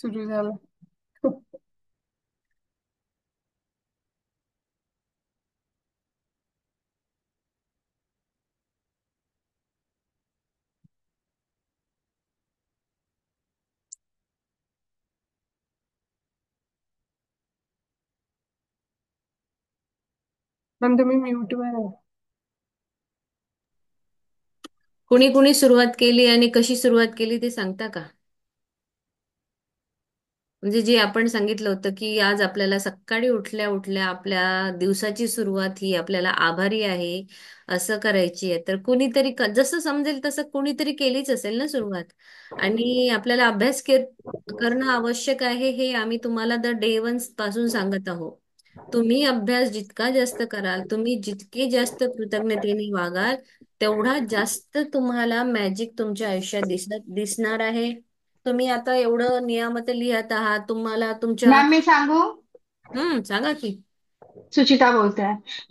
सुरू झालं. पण तुम्ही म्यूट वर आहे. कुणी कुणी सुरुवात केली आणि कशी सुरुवात केली ते सांगता का? म्हणजे जे आपण सांगितलं होतं की आज आपल्याला सकाळी उठल्या उठल्या आपल्या दिवसाची सुरुवात ही आपल्याला आभारी आहे असं करायची आहे. तर कुणीतरी जसं समजेल तसं कुणीतरी केलीच असेल ना सुरुवात. आणि आपल्याला करणं आवश्यक आहे हे आम्ही तुम्हाला द डे वन पासून सांगत आहोत. तुम्ही अभ्यास जितका जास्त कराल, तुम्ही जितके जास्त कृतज्ञतेने वागाल, तेवढा जास्त तुम्हाला मॅजिक तुमच्या आयुष्यात दिसणार आहे. तुम्ही आता एवढं नियमित लिहित आहात, तुम्हाला तुमच्या. मॅम मी सांगू? सांगा की. सुचिता बोलते.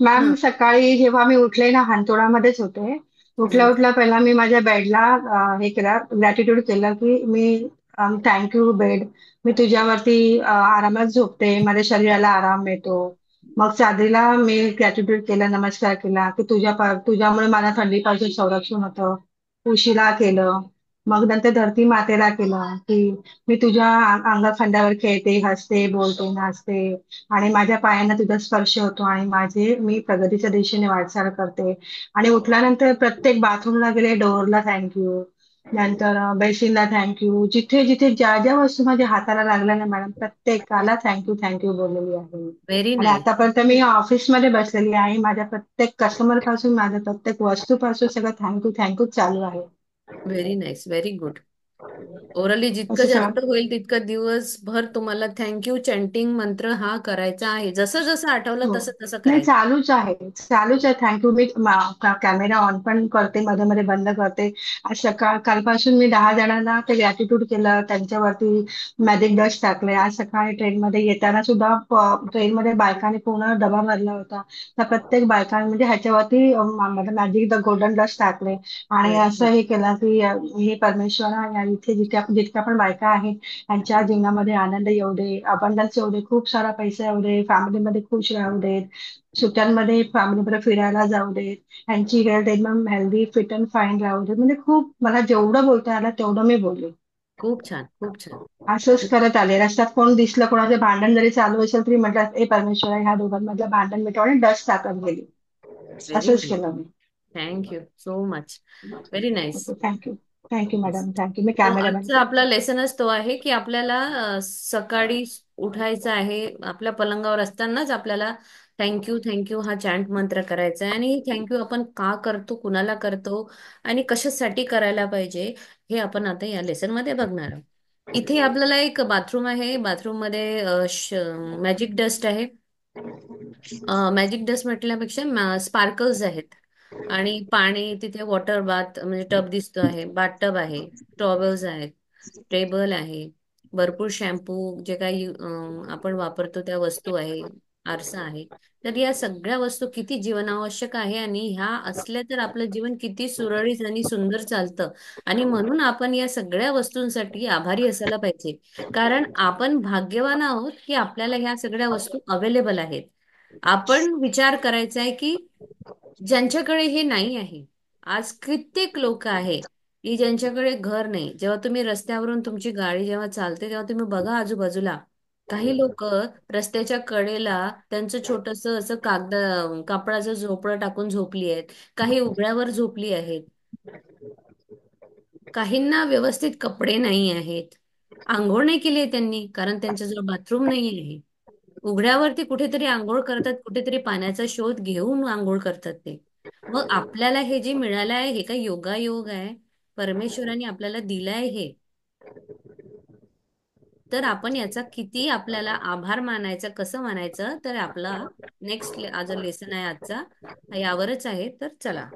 मॅम हम्म. सकाळी जेव्हा मी उठले ना, हांतोडामध्येच होते. उठल्या हम्म. उठल्या पहिला मी माझ्या बेडला हे केलं, ग्रॅटिट्यूड केलं की मी थँक्यू बेड. मी तुझ्यावरती आरामात झोपते, माझ्या शरीराला आराम मिळतो. मग चादरीला मी ग्रॅटिट्यूड केलं, नमस्कार केला की तुझ्यामुळे मला थंडीपासून संरक्षण होतं. उशिरा केलं. मग नंतर धरती मातेला केलं की मी तुझ्या अंगखांद्यावर खेळते, हसते, बोलते, नाचते. आणि माझ्या पायांना तुझा स्पर्श होतो आणि मी प्रगतीच्या दिशेने वाटचाल करते. आणि उठल्यानंतर प्रत्येक बाथरूमला गेले, डोअरला थँक्यू. नंतर बेसिनला थँक्यू. जिथे जिथे ज्या ज्या वस्तू माझ्या हाताला लागल्या ना मॅडम, प्रत्येकाला थँक्यू थँक्यू बोललेली आहे. व्हेरी आणि नाईस. आतापर्यंत मी ऑफिसमध्ये बसलेली आहे, माझ्या प्रत्येक कस्टमर पासून, माझ्या प्रत्येक वस्तूपासून सगळं थँक्यू थँक्यू चालू आहे. Very nice. Very good. Orally जितकं असं जास्त सगळं. होईल तितकं दिवसभर तुम्हाला थँक्यू चॅन्टिंग मंत्र हा करायचा आहे. जसं जसं आठवलं हो. तसं तसं नाही, करायचं. चालूच आहे. चालूच आहे. थँक्यू. मी कॅमेरा ऑन पण करते, मध्ये मध्ये बंद करते. आज कालपासून मी 10 जणांना ते ग्रॅटिट्यूड केलं. त्यांच्यावरती मॅजिक डस्ट टाकले. आज सकाळी ट्रेनमध्ये येताना सुद्धा ट्रेनमध्ये बायकांनी पूर्ण डबा भरला होता. त्या प्रत्येक बायकांनी म्हणजे ह्याच्यावरती मॅजिक द गोल्डन डस्ट टाकले. आणि व्हेरी असं गुड. हे केलं की हे परमेश्वरा या इथे जितक्या पण बायका आहेत त्यांच्या जीवनामध्ये आनंद येऊ दे, अबंडन्स येऊ दे, खूप सारा पैसा येऊ दे, फॅमिलीमध्ये खुश राहू देत, सुट्ट्यांमध्ये फॅमिलीबरोबर फिरायला जाऊ देत, त्यांची हेल्थ एकदम हेल्दी, फिट अँड फाईन राहू देत. म्हणजे खूप मला जेवढं बोलता आलं तेवढं मी बोलले. खूप छान. खूप छान. असंच करत आले. रस्त्यात कोण दिसलं, कोणाचे भांडण जरी चालू असेल तरी म्हटलं, ए परमेश्वरा ह्या दोघांमधलं भांडण मिटव आणि डस्ट टाकत गेली. व्हेरी असंच नाईस. केलं मी. Thank you so much. Very nice. Okay, thank you. Thank you madam, thank you. मी तर कॅमेरा बंद आजचा करते. आपला लेसनच तो आहे की आपल्याला सकाळी उठायचं आहे. आपल्या पलंगावर असतानाच आपल्याला थँक्यू थँक्यू हा चॅन्ट मंत्र करायचा आहे. आणि थँक्यू आपण का करतो, कुणाला करतो आणि कशासाठी करायला पाहिजे हे आपण आता या लेसन मध्ये बघणार आहोत. इथे आपल्याला एक बाथरूम आहे. बाथरूम मध्ये मॅजिक डस्ट आहे. मॅजिक डस्ट म्हटल्यापेक्षा स्पार्कल्स आहेत. आणि पाणी तिथे वॉटर बाथ म्हणजे टब दिसतो आहे, बाथ टब आहे, टॉवेल्स आहेत, टेबल आहे, भरपूर शॅम्पू जे काही आपण वापरतो त्या वस्तू आहे, आरसा आहे. तर या सगळ्या वस्तू किती जीवनावश्यक आहे आणि ह्या असल्या तर आपलं जीवन किती सुरळीत आणि सुंदर चालतं. आणि म्हणून आपण या सगळ्या वस्तूंसाठी आभारी असायला पाहिजे. कारण आपण भाग्यवान आहोत की आपल्याला ह्या सगळ्या वस्तू अवेलेबल आहेत. आपण विचार करायचा आहे की ज्यांच्याकडे हे नाही आहे, आज कित्येक लोक आहे की ज्यांच्याकडे घर नाही. जेव्हा तुम्ही रस्त्यावरून तुमची गाडी जेव्हा चालते तेव्हा तुम्ही बघा आजूबाजूला काही लोक रस्त्याच्या कडेला त्यांचं छोटस असं कापडाचं झोपडं टाकून झोपली आहेत. काही उघड्यावर झोपली आहेत. काहींना व्यवस्थित कपडे नाही आहेत. आंघोळ नाही केली आहे त्यांनी कारण त्यांच्याजवळ बाथरूम नाही आहे. उघड्यावरती कुठेतरी आंघोळ करतात, कुठेतरी पाण्याचा शोध घेऊन आंघोळ करतात ते. मग आपल्याला हे जे मिळालं आहे हे काही योगायोग आहे? परमेश्वराने आपल्याला दिलंय हे. तर आपण याचा किती आपल्याला आभार मानायचा, कसं मानायचं, तर आपला नेक्स्ट आज लेसन आहे आजचा यावरच आहे. तर चला.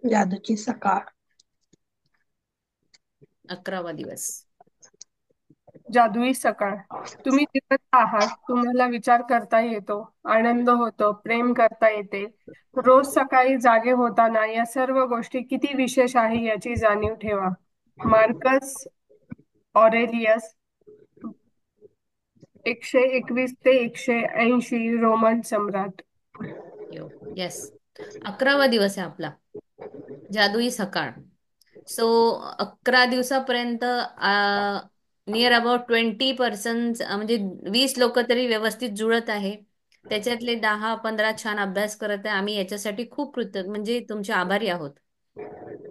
जादूची सकाळ. 11वा दिवस. जादुई सकाळ. तुम्ही जिवंत आहात, तुम्हाला विचार करता येतो, आनंद होतो, प्रेम करता येते. रोज सकाळी जागे होताना या सर्व गोष्टी किती विशेष आहे याची जाणीव ठेवा. मार्कस ऑरेलियस, 121 ते 180 रोमन सम्राट. येस. 11वा दिवस आहे आपला जादुई सकाळ. सो 11 दिवसापर्यंत नियर अबाउट 20% म्हणजे 20 लोक तरी व्यवस्थित जुळत आहे. त्याच्यातले 10-15 छान अभ्यास करत आहे. आम्ही याच्यासाठी खूप कृतज्ञ म्हणजे तुमचे आभारी आहोत.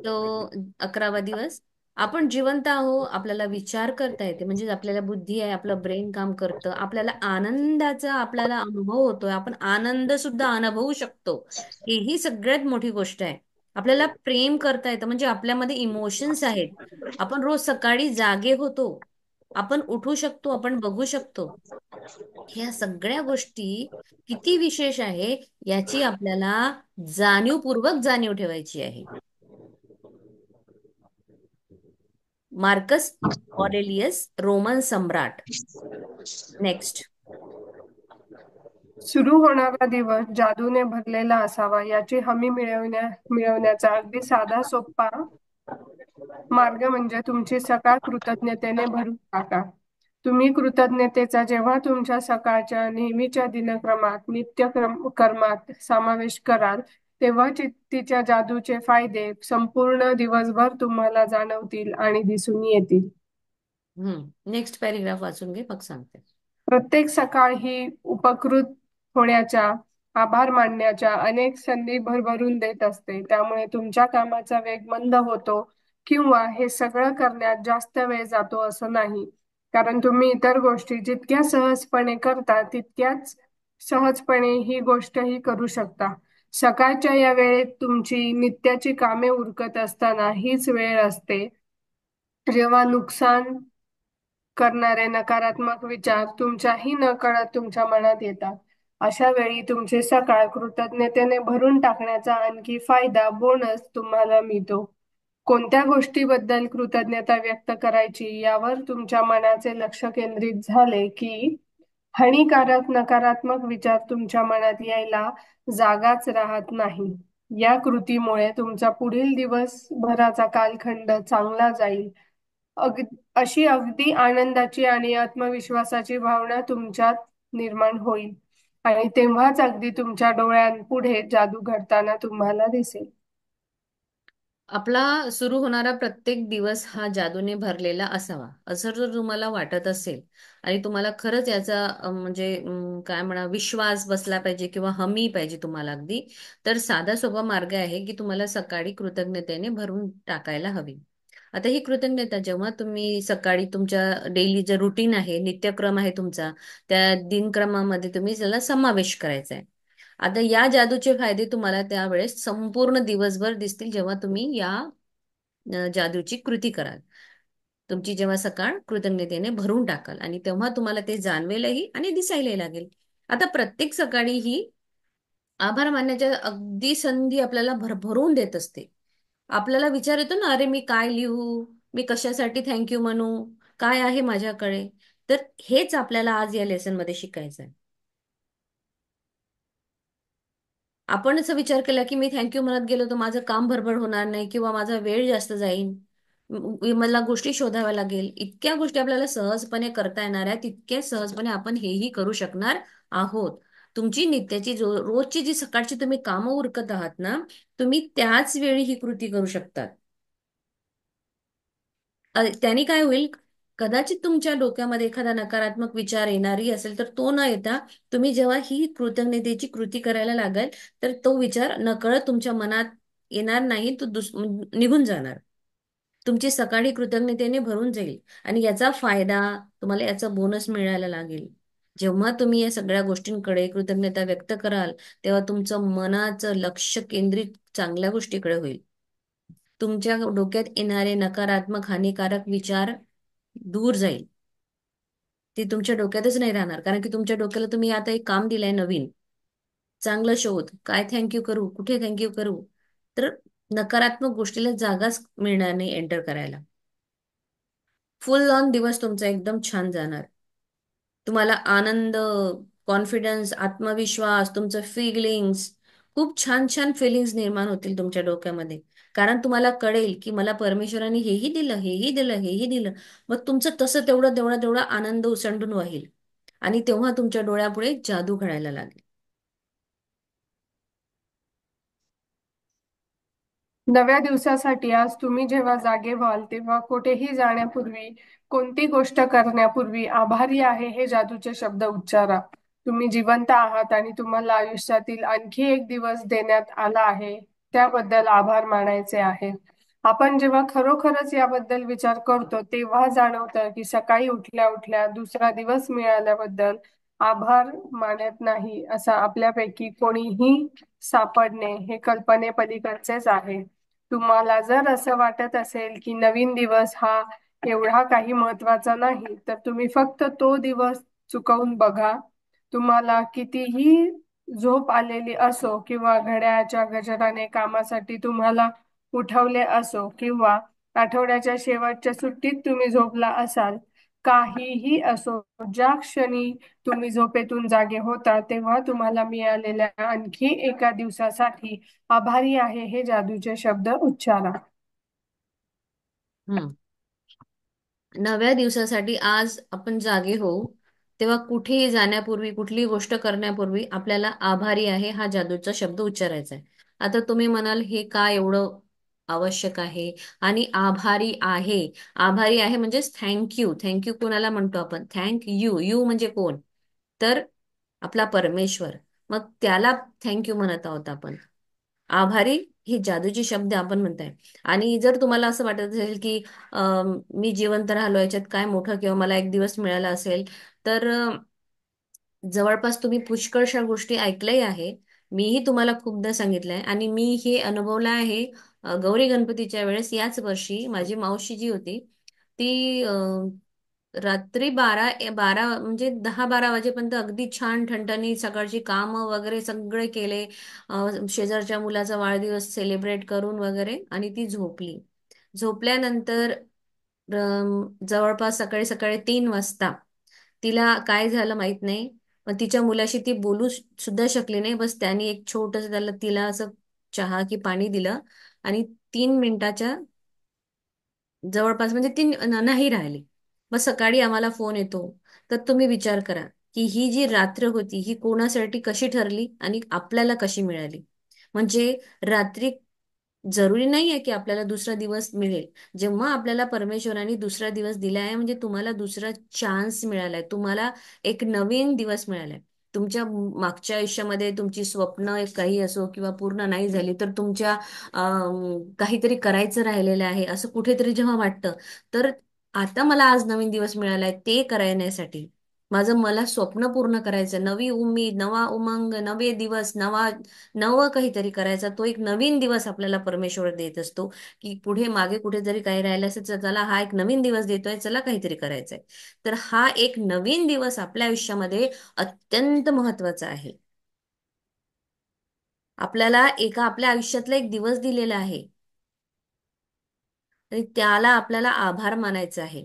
तो 11वा दिवस आपण जिवंत आहो, आपल्याला विचार करता येते म्हणजे आपल्याला बुद्धी आहे, आपलं ब्रेन काम करतं, आपल्याला आनंदाचा आपल्याला अनुभव होतोय, आपण आनंद सुद्धा अनुभवू शकतो. ही सगळ्यात मोठी गोष्ट आहे. आपल्याला प्रेम करता येतं म्हणजे आपल्यामध्ये इमोशन्स आहेत. आपण रोज सकाळी जागे होतो, आपण उठू शकतो, आपण बघू शकतो. ह्या सगळ्या गोष्टी किती विशेष आहे याची आपल्याला जाणीवपूर्वक जाणीव ठेवायची आहे. मार्कस ऑरेलियस रोमन सम्राट. नेक्स्ट. सुरू होणारा दिवस जादूने भरलेला असावा याची हमी मिळवण्याचा अगदी साधा सोपा मार्ग म्हणजे तुमची सकाळ कृतज्ञतेने भरून टाका. तुम्ही कृतज्ञतेचा जेव्हा तुमच्या सकाळच्या नेहमीच्या दिनक्रमात कर्मात समावेश कराल, तेव्हा तिच्या जादूचे फायदे संपूर्ण दिवसभर तुम्हाला जाणवतील आणि दिसून येतील. नेक्स्ट पॅरेग्राफ वाचून घे, मग सांगते. प्रत्येक सकाळ ही उपकृत होण्याच्या, आभार मानण्याच्या अनेक संधी भरभरून देत असते. त्यामुळे तुमच्या कामाचा वेग मंद होतो किंवा हे सगळं करण्यात जास्त वेळ जातो असं नाही. कारण तुम्ही इतर गोष्टी जितक्या सहजपणे करता तितक्याच सहजपणे ही गोष्टही करू शकता. सकाळच्या या वेळेत तुमची नित्याची कामे उरकत असताना हीच वेळ असते जेव्हा नुकसान करणारे नकारात्मक विचार तुमच्याही नकळत तुमच्या मनात येतात. अशा वेळी तुमचे सकाळ कृतज्ञतेने भरून टाकण्याचा आणखी फायदा बोनस तुम्हाला मिळतो. कोणत्या गोष्टीबद्दल कृतज्ञता व्यक्त करायची यावर तुमच्या मनाचे लक्ष केंद्रित झाले की हानिकारक नकारात्मक विचार तुमच्या मनात यायला जागाच राहत नाही. या कृतीमुळे तुमचा पुढील दिवसभराचा कालखंड चांगला जाईल. अग अशी अगदी आनंदाची आणि आत्मविश्वासाची भावना तुमच्यात निर्माण होईल आणि तेव्हाच अगदी तुमच्या डोळ्यांपुढे जादू घडताना तुम्हाला दिसेल. आपला सुरू होणारा प्रत्येक दिवस हा जादूने भरलेला असावा असं जर तुम्हाला वाटत असेल आणि तुम्हाला खरंच याचा म्हणजे काय म्हणा विश्वास बसला पाहिजे किंवा हमी पाहिजे तुम्हाला अगदी, तर साधा सोपा मार्ग आहे की तुम्हाला सकाळी कृतज्ञतेने भरून टाकायला हवी. आता ही कृतज्ञता जेव्हा तुम्ही सकाळी तुमच्या डेली जे रुटीन आहे, नित्यक्रम आहे तुमचा, त्या दिनक्रमामध्ये तुम्ही त्याला समावेश करायचा आहे. आता या जादूचे फायदे तुम्हाला त्यावेळेस संपूर्ण दिवसभर दिसतील जेव्हा तुम्ही या जादूची कृती कराल. तुमची जेव्हा सकाळ कृतज्ञतेने भरून टाकाल आणि तेव्हा तुम्हाला ते जाणवेलही आणि दिसायलाही लागेल. आता प्रत्येक सकाळी ही आभार मानण्याच्या अगदी संधी आपल्याला भरभरून देत असते. आपल्याला विचार येतो ना, अरे मी काय लिहू, मी कशासाठी थँक्यू म्हणू, काय आहे माझ्याकडे. तर हेच आपल्याला आज या लेसन मध्ये शिकायचं आहे. आपण असा विचार केला की मी थँक्यू म्हणत गेलो तर माझं काम भरभर होणार नाही किंवा माझा वेळ जास्त जाईल, मला गोष्टी शोधाव्या लागेल. इतक्या गोष्टी आपल्याला सहजपणे करता येणार आहेत, तितक्या सहजपणे आपण हेही करू शकणार आहोत. तुमची नित्याची रोजची जी सकाळची तुम्ही कामं उरकत आहात ना, तुम्ही त्याच वेळी ही कृती करू शकतात. त्याने काय होईल, कदाचित तुमच्या डोक्यामध्ये एखादा नकारात्मक विचार येणारी असेल तर तो न येता तुम्ही जेव्हा ही कृतज्ञतेची कृती करायला लागाल तर तो विचार नकळत तुमच्या मनात येणार नाही, तो निघून जाणार. तुमची सकाळी कृतज्ञतेने भरून जाईल आणि याचा फायदा तुम्हाला, याचा बोनस मिळायला लागेल. जेव्हा तुम्ही या सगळ्या गोष्टींकडे कृतज्ञता व्यक्त कराल तेव्हा तुमचं मनाचं लक्ष केंद्रित चांगल्या गोष्टीकडे होईल. तुमच्या डोक्यात येणारे नकारात्मक हानिकारक विचार दूर जाईल. ते तुमच्या डोक्यातच नाही राहणार, कारण की तुमच्या डोक्याला तुम्ही आता एक काम दिलंय नवीन, चांगलं शोध, काय थँक्यू करू, कुठे थँक्यू करू. तर नकारात्मक गोष्टीला जागाच मिळणार नाही एंटर करायला. फुल ऑन दिवस तुमचा एकदम छान जाणार. तुम्हाला आनंद, कॉन्फिडन्स, आत्मविश्वास, तुमचं फिलिंग्स, खूप छान छान फिलिंग्स निर्माण होतील तुमच्या डोक्यामध्ये. कारण तुम्हाला कळेल की मला परमेश्वराने हेही दिलं, हेही दिलं, हेही दिलं. मग तुमचं तसं तेवढं तेवढा तेवढा आनंद ओसंडून वाहील. आणि तेव्हा तुमच्या डोळ्यापुढे जादू घडायला लागेल. नव्या दिवसासाठी आज तुम्ही जेव्हा जागे व्हाल तेव्हा कुठेही जाण्यापूर्वी, कोणती गोष्ट करण्यापूर्वी आभारी आहे हे जादूचे शब्द उच्चारा. तुम्ही जिवंत आहात आणि तुम्हाला आयुष्यातील आणखी एक दिवस देण्यात आला आहे, त्याबद्दल आभार मानायचे आहेत. आपण जेव्हा खरोखरच याबद्दल विचार करतो तेव्हा जाणवतं की सकाळी उठल्या उठल्या दुसरा दिवस मिळाल्याबद्दल आभार मानत नाही असं आपल्यापैकी कोणीही सापडणे हे कल्पनेपलीकडचेच आहे. तुम्हाला जर असं वाटत असेल की नवीन दिवस हा एवढा काही महत्वाचा नाही, तर तुम्ही फक्त तो दिवस चुकवून बघा. तुम्हाला कितीही झोप आलेली असो किंवा घड्याळाच्या गजराने कामासाठी तुम्हाला उठवले असो किंवा आठवड्याच्या शेवटच्या सुट्टीत तुम्ही झोपला असाल, काहीही असो, ज्या क्षणी तुम्ही झोपेतून जागे होता तेव्हा तुम्हाला मिळालेल्या आणखी एका दिवसासाठी आभारी आहे हे जादूचे शब्द उच्चारा. हम्म. नव्या दिवसासाठी आज आपण जागे होऊ, तेव्हा कुठेही जाण्यापूर्वी, कुठलीही गोष्ट करण्यापूर्वी आपल्याला आभारी आहे हा जादूचा शब्द उच्चारायचा आहे. आता तुम्ही म्हणाल हे का एवढं आवश्यक आहे? आणि आभारी आहे, आभारी आहे म्हणजेच थँक्यू. थँक्यू कोणाला म्हणतो आपण? Thank you. यू म्हणजे कोण? तर आपला परमेश्वर. मग त्याला थँक्यू म्हणत आहोत आपण. आभारी ही जादूची शब्द आपण म्हणताय. आणि जर तुम्हाला असं वाटत असेल की मी जिवंत राहिलो याच्यात काय मोठं, किंवा मला एक दिवस मिळाला असेल, तर जवळपास तुम्ही पुष्कळशा गोष्टी ऐकल्याही आहे. मीही तुम्हाला खूपदा सांगितलंय आणि मी हे अनुभवलं आहे. गौरी गणपतीच्या वेळेस याच वर्षी माझी मावशी जी होती ती रात्री 12 म्हणजे 10-12 वाजेपर्यंत अगदी छान ठणठणी सकाळची कामं वगैरे सगळे केले. शेजारच्या मुलाचा वाढदिवस सेलिब्रेट करून वगैरे, आणि ती झोपली. झोपल्यानंतर जवळपास सकाळी सकाळी 3 वाजता तिला काय झालं माहित नाही. पण तिच्या मुलाशी ती बोलू सुद्धा शकली नाही. बस त्याने एक छोटस त्याला तिला असं चहा की पाणी दिलं, आणि 3 मिनिटाच्या जवळपास म्हणजे ती नाही राहिली. मग सकाळी आम्हाला फोन येतो. तर तुम्ही विचार करा की ही जी रात्र होती ही कोणासाठी कशी ठरली आणि आपल्याला कशी मिळाली. म्हणजे रात्री जरुरी नाही आहे की आपल्याला दुसरा दिवस मिळेल. जेव्हा आपल्याला परमेश्वराने दुसरा दिवस दिला आहे म्हणजे तुम्हाला दुसरा चान्स मिळालाय, तुम्हाला एक नवीन दिवस मिळालाय. तुमच्या मागच्या आयुष्यामध्ये तुमची स्वप्न काही असो किंवा पूर्ण नाही झाली, तर तुमच्या काहीतरी करायचं राहिलेलं आहे असं कुठेतरी जेव्हा वाटतं, तर आता मला आज नवीन दिवस मिळालाय ते करण्यासाठी. मला स्वप्न पूर्ण करायचं, नवी उमेद, नवा उमंग, नवे दिवस, नवं काहीतरी करायचा. तो एक नवीन दिवस आपल्याला परमेश्वर देत असतो. की पुढे मागे कुठे जरी काही राहिलं असेल तर चला हा एक नवीन दिवस देतोय, चला काहीतरी करायचंय. तर हा एक नवीन दिवस आपल्या आयुष्यामध्ये अत्यंत महत्वाचा आहे. आपल्याला आपल्या आयुष्यातला एक दिवस दिलेला आहे आणि त्याला आपल्याला आभार मानायचा आहे.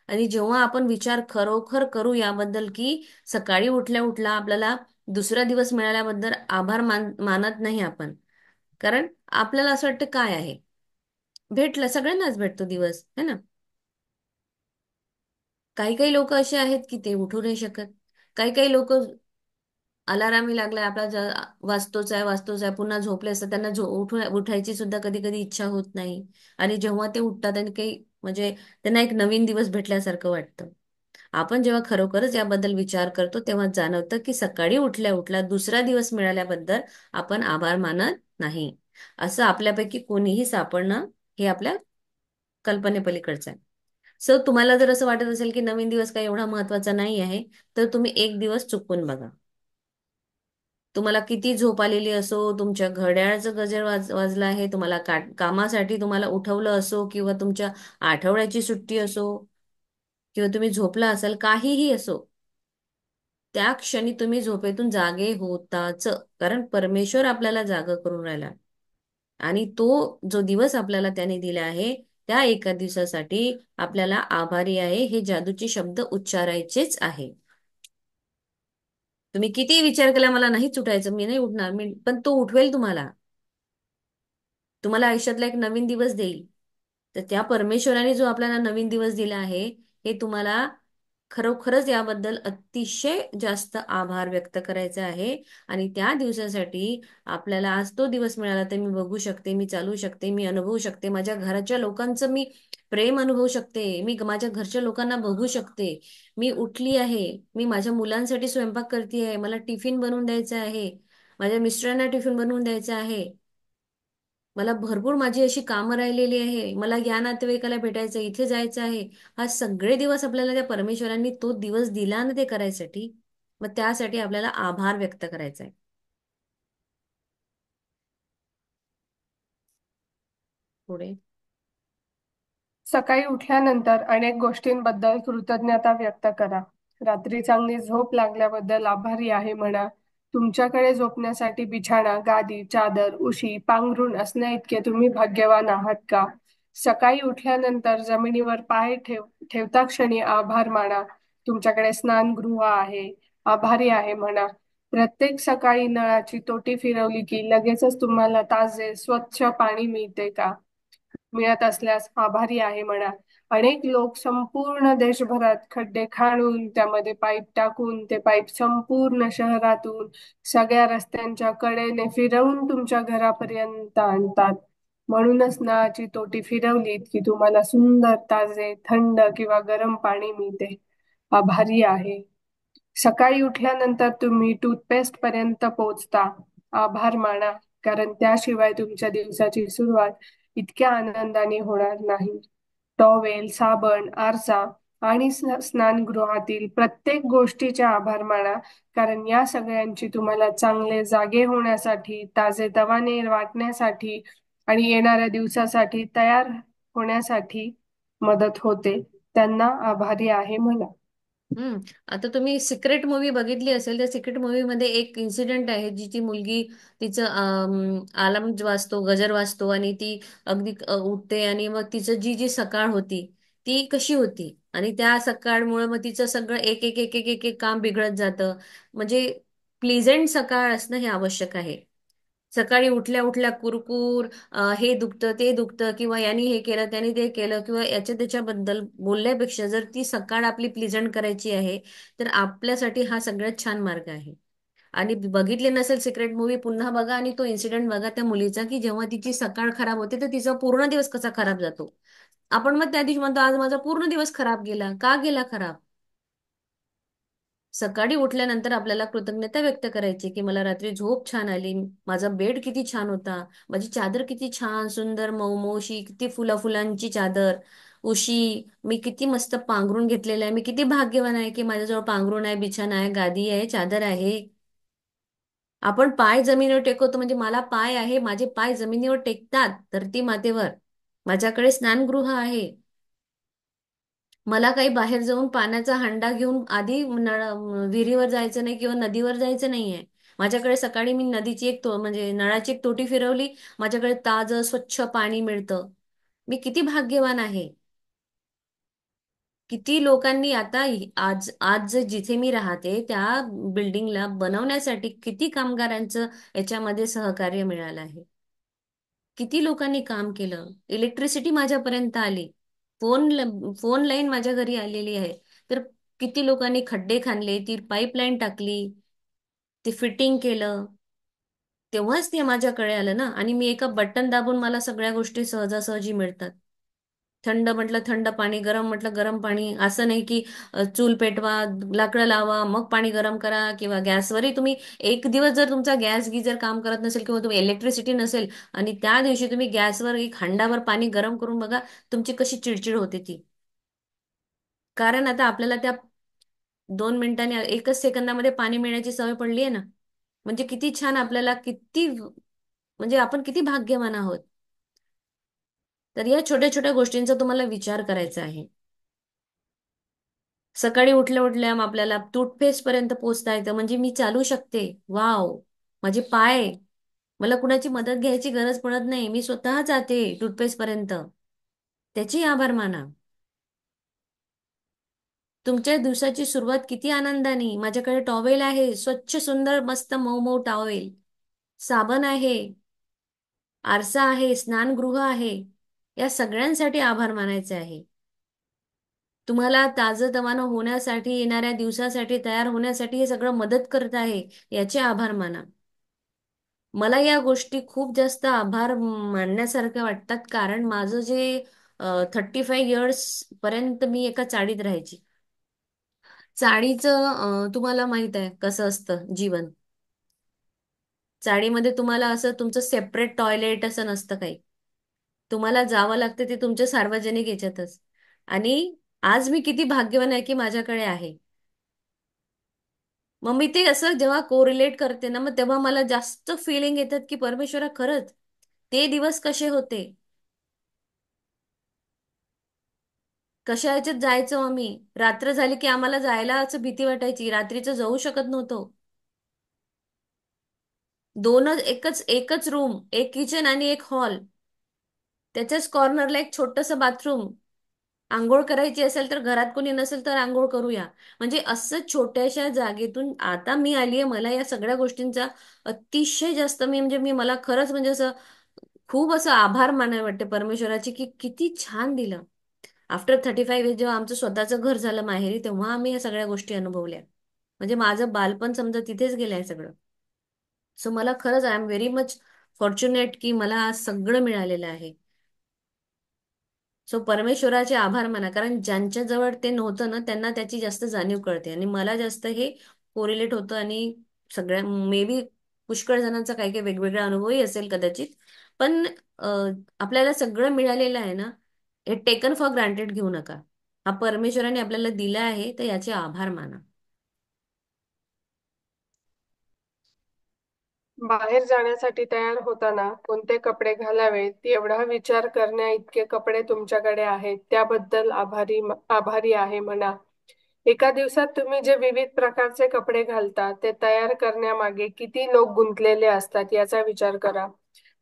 आणि जेव्हा आपण विचार खरोखर करू याबद्दल की सकाळी उठल्या उठल्या आपल्याला दुसरा दिवस मिळाल्याबद्दल आभार मानत नाही आपण. कारण आपल्याला असं वाटतं काय आहे, भेटलं, सगळ्यांनाच भेटतो दिवस है ना. काही काही लोक असे आहेत की ते उठू नाही शकत. काही काही लोक अलारामही लागलाय आपला वाजतोच आहे पुन्हा झोपले असतात, त्यांना उठायची सुद्धा कधी कधी इच्छा होत नाही. आणि जेव्हा ते उठतात आणि काही म्हणजे त्यांना एक नवीन दिवस भेटल्यासारखं वाटतं. आपण जेव्हा खरोखरच याबद्दल विचार करतो तेव्हा जाणवतं की सकाळी उठल्या उठल्या दुसरा दिवस मिळाल्याबद्दल आपण आभार मानत नाही. असं आपल्यापैकी कोणीही सापडणं हे आपल्या कल्पनेपलीकडचं आहे. सो तुम्हाला जर असं वाटत असेल की नवीन दिवस काही एवढा महत्वाचा नाही आहे, तर तुम्ही एक दिवस चुकून बघा. तुम्हाला किती झोप आलेली असो, तुमच्या घड्याळाचं गजर वाजला आहे, तुम्हाला कामासाठी तुम्हाला उठवलं असो, किंवा तुमच्या आठवड्याची सुट्टी असो, किंवा तुम्ही झोपला असाल, काहीही असो, त्या क्षणी तुम्ही झोपेतून जागे होताच. कारण परमेश्वर आपल्याला जाग करून राहिला. आणि तो जो दिवस आपल्याला त्याने दिला आहे त्या एका दिवसासाठी आपल्याला आभारी आहे हे जादूचे शब्द उच्चारायचेच आहे. तुम्ही किती विचार केला मला नाहीच उठायचं, मी नाही उठणार, मी पण तो उठवेल तुम्हाला. तुम्हाला आयुष्यातला एक नवीन दिवस देईल. तर त्या परमेश्वराने जो आपल्याला नवीन दिवस दिला आहे, हे तुम्हाला खरोखरच याबद्दल अतिशय जास्त आभार व्यक्त करायचा आहे. आणि त्या दिवसासाठी आपल्याला आज तो दिवस मिळाला तर मी बघू शकते, मी चालू शकते, मी अनुभवू शकते, माझ्या घराच्या लोकांचं मी प्रेम अनुभवू शकते, मी माझ्या घरच्या लोकांना बघू शकते. मी उठली आहे, मी माझ्या मुलांसाठी स्वयंपाक करते आहे, मला टिफिन बनवून द्यायचा आहे, माझ्या मिस्टरांना टिफिन बनवून द्यायचा आहे, मला भरपूर माझी अशी कामं राहिलेली आहे, मला या नातेवाईकाला भेटायचं, इथे जायचं आहे. हा सगळे दिवस आपल्याला त्या परमेश्वरांनी तो दिवस दिला ना ते करायसाठी. मग त्यासाठी आपल्याला आभार व्यक्त करायचा आहे. पुढे. सकाळी उठल्यानंतर अनेक गोष्टींबद्दल कृतज्ञता व्यक्त करा. रात्री चांगली झोप लागल्याबद्दल आभारी आहे म्हणा. तुमच्याकडे झोपण्यासाठी बिछाना, गादी, चादर, उशी, पांघरूण असण्याइतके तुम्ही भाग्यवान आहात का? सकाळी उठल्यानंतर जमिनीवर पाय ठेवता क्षणी आभार माना. तुमच्याकडे स्नानगृह आहे, आभारी आहे म्हणा. प्रत्येक सकाळी नळाची तोटी फिरवली की लगेचच तुम्हाला ताजे स्वच्छ पाणी मिळते का? मिळत असल्यास आभारी आहे म्हणा. अनेक लोक संपूर्ण देशभरात खड्डे खाणून त्यामध्ये पाईप टाकून ते पाईप संपूर्ण शहरातून सगळ्या रस्त्यांच्या कडेने फिरवून तुमच्या घरापर्यंत आणतात. म्हणूनच नळाची तोटी फिरवलीत की तुम्हाला सुंदर ताजे थंड किंवा गरम पाणी मिळते. आभारी आहे. सकाळी उठल्यानंतर तुम्ही टूथपेस्ट पर्यंत पोहोचता. आभार माना, कारण त्याशिवाय तुमच्या दिवसाची सुरुवात इतक्या आनंदाने होणार नाही. टॉवेल, साबण, आरसा आणि स्नानगृहातील प्रत्येक गोष्टीचे आभार माना, कारण या सगळ्यांची तुम्हाला चांगले जागे होण्यासाठी, ताजेतवाने वाटण्यासाठी आणि येणाऱ्या दिवसासाठी तयार होण्यासाठी मदत होते. त्यांना आभारी आहे म्हणा. आता तुम्ही सिक्रेट मूवी बघितली असेल, त्या सिक्रेट मूवी मध्ये एक इन्सिडेंट आहे, जी ती मुलगी तिचं आलम वाजतो, गजर वाजतो आणि ती अगदी उठते आणि मग तिचं जी जी सकाळ होती ती कशी होती, आणि त्या सकाळमुळे मग तिचं सगळं एक एक एक एक एक एक काम बिघडत जातं. म्हणजे प्लीझेंट सकाळ असणं हे आवश्यक आहे. सकाळी उठल्या उठल्या कुरकुर, हे दुखतं ते दुखतं, किंवा यांनी हे केलं त्यांनी ते केलं, किंवा याच्या त्याच्याबद्दल बोलल्यापेक्षा जर ती सकाळ आपली प्लीझंट करायची आहे, तर आपल्यासाठी हा सगळ्यात छान मार्ग आहे. आणि बघितले नसेल सिक्रेट मूवी, पुन्हा बघा आणि तो इन्सिडेंट बघा त्या मुलीचा, की जेव्हा तिची सकाळ खराब होते तर तिचा पूर्ण दिवस कसा खराब जातो. आपण मग त्या दिवशी म्हणतो आज माझा पूर्ण दिवस खराब गेला, का गेला खराब? सकाळी उठल्यानंतर आपल्याला कृतज्ञता व्यक्त करायची की मला रात्री झोप छान आली, माझा बेड किती छान होता, माझी चादर किती छान सुंदर मऊमऊशी, किती फुलांची चादर, उशी, मी किती मस्त पांघरून घेतलेला आहे, मी किती भाग्यवान आहे की माझ्याजवळ पांघरून आहे, बिछाना आहे, गादी आहे, चादर आहे. आपण पाय जमिनीवर टेकवतो, म्हणजे मला पाय आहे, माझे पाय जमिनीवर टेकतात धरती मातेवर. माझ्याकडे स्नानगृह आहे, मला काही बाहेर जाऊन पाण्याचा हंडा घेऊन आधी विहिरीवर जायचं नाही किंवा नदीवर जायचं नाहीये. माझ्याकडे सकाळी मी नदीची म्हणजे नळाची एक तोटी फिरवली, माझ्याकडे ताजं स्वच्छ पाणी मिळतं. मी किती भाग्यवान आहे. किती लोकांनी आता आज आज जिथे मी राहते त्या बिल्डिंगला बनवण्यासाठी किती कामगारांचं याच्यामध्ये सहकार्य मिळालं आहे. किती लोकांनी काम केलं, इलेक्ट्रिसिटी माझ्यापर्यंत आली, फोन लाईन माझ्या घरी आलेली आहे. तर किती लोकांनी खड्डे खाणले, ती पाईपलाईन टाकली, ते फिटिंग केलं, तेव्हाच ते माझ्याकडे आलं ना. आणि मी एका बटन दाबून मला सगळ्या गोष्टी सहजासहजी मिळतात. थंड म्हटलं थंड पाणी, गरम म्हटलं गरम पाणी. असं नाही की चूल पेटवा, लाकडं लावा, मग पाणी गरम करा, किंवा गॅसवरही तुम्ही एक दिवस जर तुमचा गॅस गीजर काम करत नसेल किंवा तुम्ही इलेक्ट्रिसिटी नसेल आणि त्या दिवशी तुम्ही गॅसवर एक हंडाभर पाणी गरम करून बघा, तुमची कशी चिडचिड होते ती. कारण आता आपल्याला त्या 2 मिनिटांनी, एकच सेकंदामध्ये पाणी मिळण्याची सवय पडली आहे ना. म्हणजे किती छान, आपल्याला किती, म्हणजे आपण किती भाग्यवान आहोत. तर या छोट्या छोट्या गोष्टींचा तुम्हाला विचार करायचा आहे. सकाळी उठल्या उठल्या आपल्याला टूथपेस्ट पर्यंत पोहोचता येतं, म्हणजे मी चालू शकते, वाव. माझे पाय, मला कुणाची मदत घ्यायची गरज पडत नाही, मी स्वतः जाते टूथपेस्ट पर्यंत. त्याची आभार माना. तुमच्या दिवसाची सुरुवात किती आनंदाने, माझ्याकडे टॉवेल आहे, स्वच्छ सुंदर मस्त मऊ मऊ टॉवेल, साबण आहे, आरसा आहे, स्नानगृह आहे, या सगळ्यांसाठी आभार मानायचे आहे. तुम्हाला ताजंतवानं होण्यासाठी, येणाऱ्या दिवसासाठी तयार होण्यासाठी हे सगळं मदत करत आहे, याचे आभार माना. मला या गोष्टी खूप जास्त आभार मानण्यासारख्या वाटतात, कारण माझं जे 35 इयर्स पर्यंत मी एका चाळीत राहायची. चाळीचं तुम्हाला माहित आहे कसं असतं जीवन. चाळीमध्ये तुम्हाला असं तुमचं सेपरेट टॉयलेट असं नसतं काही. तुम्हाला जावं लागतं ते तुमच्या सार्वजनिक याच्यातच. आणि आज मी किती भाग्यवान आहे की माझ्याकडे आहे. मग मी ते असं जेव्हा कोरिलेट करते ना, मग तेव्हा मला जास्त फिलिंग येतात की परमेश्वरा खरंच ते दिवस कसे होते. कशा ह्याच्यात जायचो आम्ही. रात्र झाली की आम्हाला जायला असं भीती वाटायची, रात्रीचं जाऊ शकत नव्हतो. एकच एकच रूम, एक किचन आणि एक हॉल, त्याच्याच कॉर्नरला एक छोटंसं बाथरूम. आंघोळ करायची असेल तर घरात कोणी नसेल तर आंघोळ करूया. म्हणजे असं छोट्याशा जागेतून आता मी आलीये. मला या सगळ्या गोष्टींचा अतिशय जास्त म्हणजे मी मला खरंच म्हणजे असं खूप असं आभार मानायला वाटते परमेश्वराची की किती छान दिलं. आफ्टर 35 इयर्स जेव्हा आमचं स्वतःचं घर झालं माहेरी, तेव्हा आम्ही या सगळ्या गोष्टी अनुभवल्या. म्हणजे माझं बालपण समजा तिथेच गेलंय सगळं. सो मला खरंच I am very much fortunate की मला आज सगळं मिळालेलं आहे. सो परमेश्वराचे आभार माना, कारण ज्यांच्या जवळ ते नव्हतं ना त्यांना त्याची जास्त जाणीव कळते, आणि मला जास्त हे कोरिलेट होतं. आणि सगळ्या मे बी पुष्कळ जणांचा काही काही वेगवेगळा अनुभवही असेल कदाचित. पण आपल्याला सगळं मिळालेलं आहे ना, हे टेकन फॉर ग्रांटेड घेऊ नका. हा परमेश्वराने आपल्याला दिला आहे तर याचे आभार माना. बाहेर जाण्यासाठी तयार होताना कोणते कपडे घालावेत एवढा विचार करण्या इतके कपडे तुमच्याकडे आहेत, त्याबद्दल आभारी आहे म्हणा. एका दिवसात तुम्ही जे विविध प्रकारचे कपडे घालता ते तयार करण्यामागे किती लोक गुंतलेले असतात याचा विचार करा.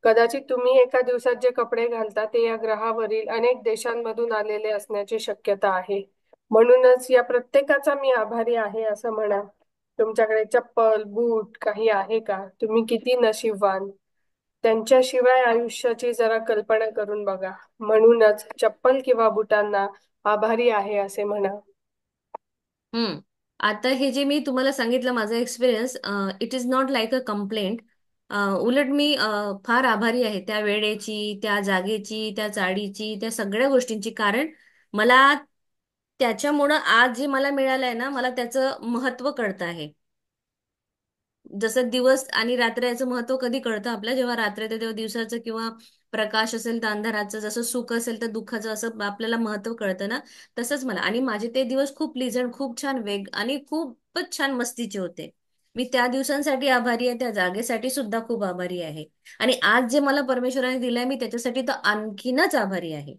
कदाचित तुम्ही एका दिवसात जे कपडे घालता ते या ग्रहावरील अनेक देशांमधून आलेले असण्याची शक्यता आहे. म्हणूनच या प्रत्येकाचा मी आभारी आहे असं म्हणा. तुमच्याकडे चप्पल, बूट काही आहे का? तुम्ही किती नशीबवान. त्यांच्याशिवाय आयुष्याची जरा कल्पना करून बघा. म्हणूनच चप्पल किंवा बुटांना आभारी आहे असे म्हणा. हम्म. आता हे जे मी तुम्हाला सांगितलं माझा experience, it is not like a complaint. उलट मी फार आभारी आहे त्या वेळेची, त्या जागेची, त्या चाळीची, त्या सगळ्या गोष्टींची. कारण मला त्याच्यामुळं आज जे मला मिळालंय ना, मला त्याचं महत्व कळतं आहे. जसं दिवस आणि रात्र याचं महत्व कधी कळतं आपल्या, जेव्हा रात्र येते तेव्हा दिवसाचं, किंवा प्रकाश असेल तर अंधाराचं, जसं सुख असेल तर दुःखाचं, असं आपल्याला महत्व कळतं ना. तसंच मला, आणि माझे ते दिवस खूप प्लीझंट, खूप छान वेग आणि खूपच छान मस्तीचे होते. मी त्या दिवसांसाठी आभारी आहे, त्या जागेसाठी सुद्धा खूप आभारी आहे. आणि आज जे मला परमेश्वराने दिलंय मी त्याच्यासाठी तर आणखीनच आभारी आहे.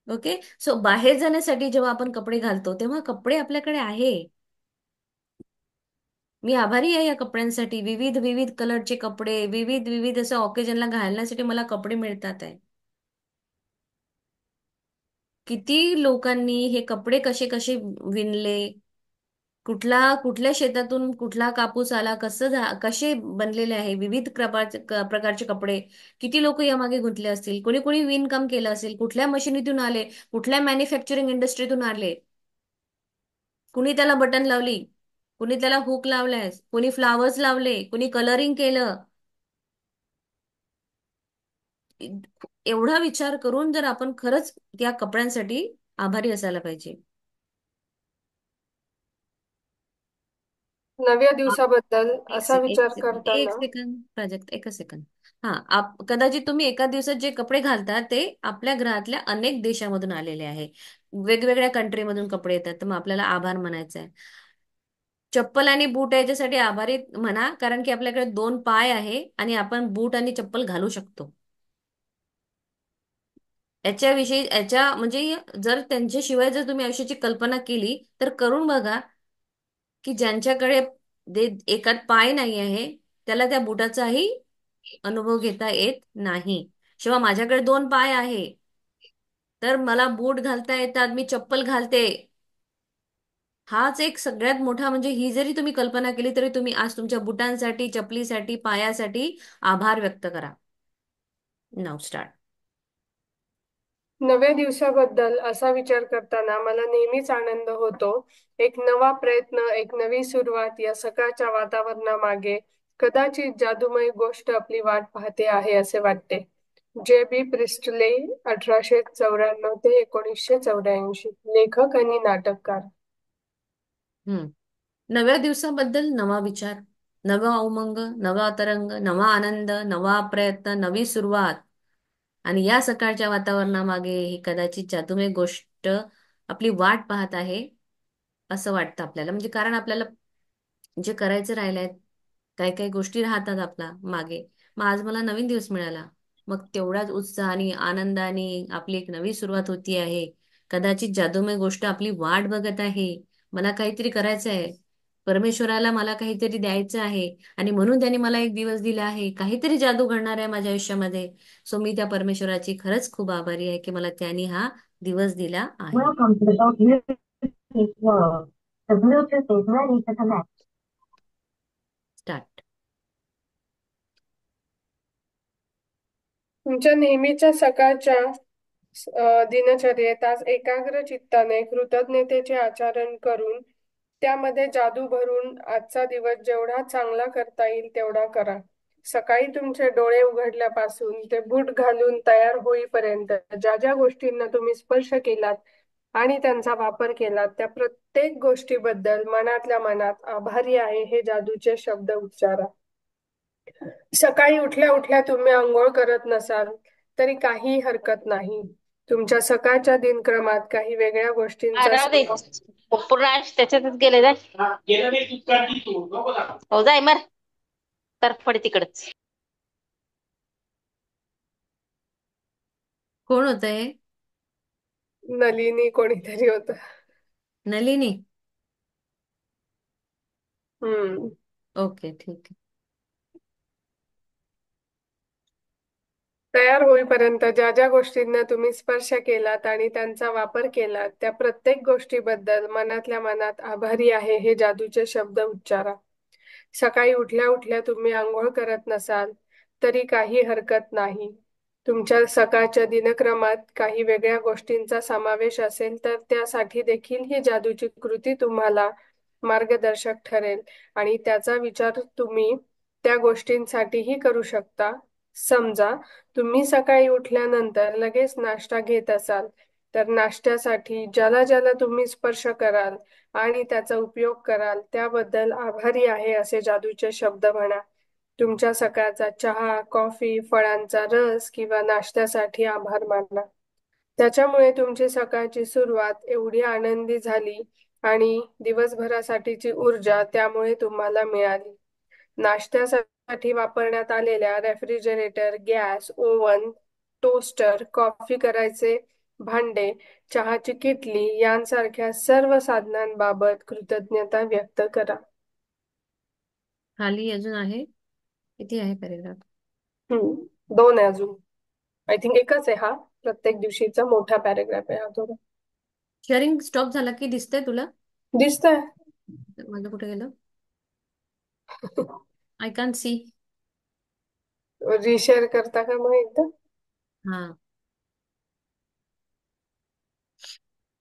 ओके. सो बाहेर जाण्यासाठी जेव्हा आपण कपडे घालतो तेव्हा कपडे आपल्याकडे आहे. मी आभारी आहे या कपड्यांसाठी. विविध विविध कलरचे कपडे, विविध विविध असं ऑकेजनला घालण्यासाठी मला कपडे मिळतात आहे. किती लोकांनी हे कपडे कसे कसे विणले, कुठल्या शेतातून कुठला कापूस आला, कसे बनलेले आहे विविध प्रकारचे कपडे. किती लोक यामागे गुंतले असतील, कोणी कोणी विणकाम केलं असेल, कुठल्या मशिनीतून आले, कुठल्या मॅन्युफॅक्चरिंग इंडस्ट्रीतून आले. कुणी त्याला बटन लावली, कुणी त्याला हुक लावलाय, कुणी फ्लावर्स लावले, कुणी कलरिंग केलं. एवढा विचार करून जर आपण खरंच त्या कपड्यांसाठी आभारी असायला पाहिजे. नव्या दिवसाबद्दल एक असा सेकंड, एक विचार सेकंड, एक करताना सेकंड प्राजक्त, एकच सेकंड. हा, कदाचित तुम्ही एका दिवसात जे कपडे घालता ते आपल्या ग्रहातल्या अनेक देशामधून आलेले आहे. वेगवेगळ्या कंट्रीमधून कपडे येतात, तर मग आपल्याला आभार मानायचा आहे. चप्पल आणि बूट याच्यासाठी आभारी म्हणा, कारण की आपल्याकडे दोन पाय आहे आणि आपण बूट आणि चप्पल घालू शकतो. याच्याविषयी याच्या म्हणजे जर त्यांच्याशिवाय जर तुम्ही आयुष्याची कल्पना केली तर करून बघा, की ज्यांच्याकडे एकात पाय नाही आहे त्याला त्या बुटाचाही अनुभव घेता येत नाही. शिवाय माझ्याकडे दोन पाय आहे, तर मला बूट घालता येतात, मी चप्पल घालते. हाच एक सगळ्यात मोठा, म्हणजे ही जरी तुम्ही कल्पना केली तरी तुम्ही आज तुमच्या बुटांसाठी, चपलीसाठी, पायासाठी आभार व्यक्त करा. नाव स्टार्ट. नव्या दिवसाबद्दल असा विचार करताना मला नेहमीच आनंद होतो. एक नवा प्रयत्न, एक नवी सुरुवात या सकाळच्या वातावरणामागे कदाचित जादूमय गोष्ट आपली वाट पाहते आहे असे वाटते. जे बी प्रिस्टले, 1894 ते 1984, लेखक आणि नाटककार. हम्म. नव्या दिवसाबद्दल नवा विचार, नवा उमंग, नवा तरंग, नवा आनंद, नवा प्रयत्न, नवी सुरुवात. आणि या सकाळच्या वातावरणामागे ही कदाचित जादूमय गोष्ट आपली वाट पाहत आहे असं वाटतं आपल्याला. म्हणजे कारण आपल्याला जे करायचं राहिलंय, काही काही गोष्टी राहतात आपला मागे. मग आज मला नवीन दिवस मिळाला, मग तेवढाच उत्साह आणि आनंदाने आपली एक नवी सुरुवात होती आहे. कदाचित जादूमय गोष्ट आपली वाट बघत आहे. मला काहीतरी करायचं आहे, परमेश्वराला मला काहीतरी द्यायचं आहे, आणि म्हणून त्याने मला एक दिवस दिला आहे. काहीतरी जादू घडणार आहे माझ्या आयुष्यामध्ये. सो मी त्या परमेश्वराची खरंच खूप आभारी आहे की मला त्याने हा दिवस दिला आहे. Welcome to the Bluetooth world. The Bluetooth is ready to connect. Start. तुमच्या नेहमीच्या सकाळच्या दिनचर्येत आज एकाग्र चित्ताने कृतज्ञतेचे आचरण करून त्यामध्ये जादू भरून आजचा दिवस जेवढा चांगला करता येईल तेवढा करा. सकाळी तुमचे डोळे उघडल्यापासून ते बूट घालून तयार होईपर्यंत ज्या ज्या गोष्टींना तुम्ही स्पर्श केलात आणि त्यांचा वापर केलात त्या प्रत्येक गोष्टीबद्दल मनातल्या मनात आभारी आहे हे जादूचे शब्द उच्चारा. सकाळी उठल्या उठल्या तुम्ही आंघोळ करत नसाल तरी काही हरकत नाही. तुमच्या सकाळच्या दिनक्रमात काही वेगळ्या गोष्टींचा राहू दे. पुराश त्याच्यातच गेले जाय. हो जाय मर. तर पड तिकडच. कोण होतंय? नलिनी कोणीतरी होत. नलिनी. हम्म. ओके, ठीक आहे. तयार होईपर्यंत ज्या ज्या गोष्टींना तुम्ही स्पर्श केलात आणि त्यांचा वापर केलात त्या प्रत्येक गोष्टीबद्दल मनातल्या मनात आभारी आहे हे जादूचे शब्द उच्चारा. सकाळी उठल्या उठल्या तुम्ही आंघोळ करत नसाल तरी काही हरकत नाही. तुमच्या सकाळच्या दिनक्रमात काही वेगळ्या गोष्टींचा समावेश असेल तर त्यासाठी देखील ही जादूची कृती तुम्हाला मार्गदर्शक ठरेल आणि त्याचा विचार तुम्ही त्या गोष्टींसाठीही करू शकता. समजा तुम्ही सकाळी उठल्यानंतर लगेच नाश्ता घेत असाल तर नाश्त्यासाठी ज्याला ज्याला तुम्ही स्पर्श कराल आणि त्याचा उपयोग कराल त्याबद्दल आभारी आहे असे जादूचे शब्द म्हणा. तुमच्या सकाळचा चहा, कॉफी, फळांचा रस किंवा नाश्त्यासाठी आभार माना. त्याच्यामुळे तुमची सकाळची सुरुवात एवढी आनंदी झाली आणि दिवसभरासाठीची ऊर्जा त्यामुळे तुम्हाला मिळाली. नाश्त्यासाठी वापरण्यात आलेल्या refrigerator, gas, oven, toaster, coffee करायचे भांडे, चहाची किटली यांसारख्या सर्व साधनांबाबत कृतज्ञता व्यक्त करा. खाली अजून आहे? किती आहे पॅरेग्राफ? 2 आहे अजून. आय थिंक एकच आहे हा. प्रत्येक दिवशीचा मोठा पॅरेग्राफ आहे हा थोडा. शेअरिंग स्टॉप झाला की दिसतंय तुला? दिसतंय. माझं कुठे गेलं? I can see. रिशेअर करता का मग एकदा? हा.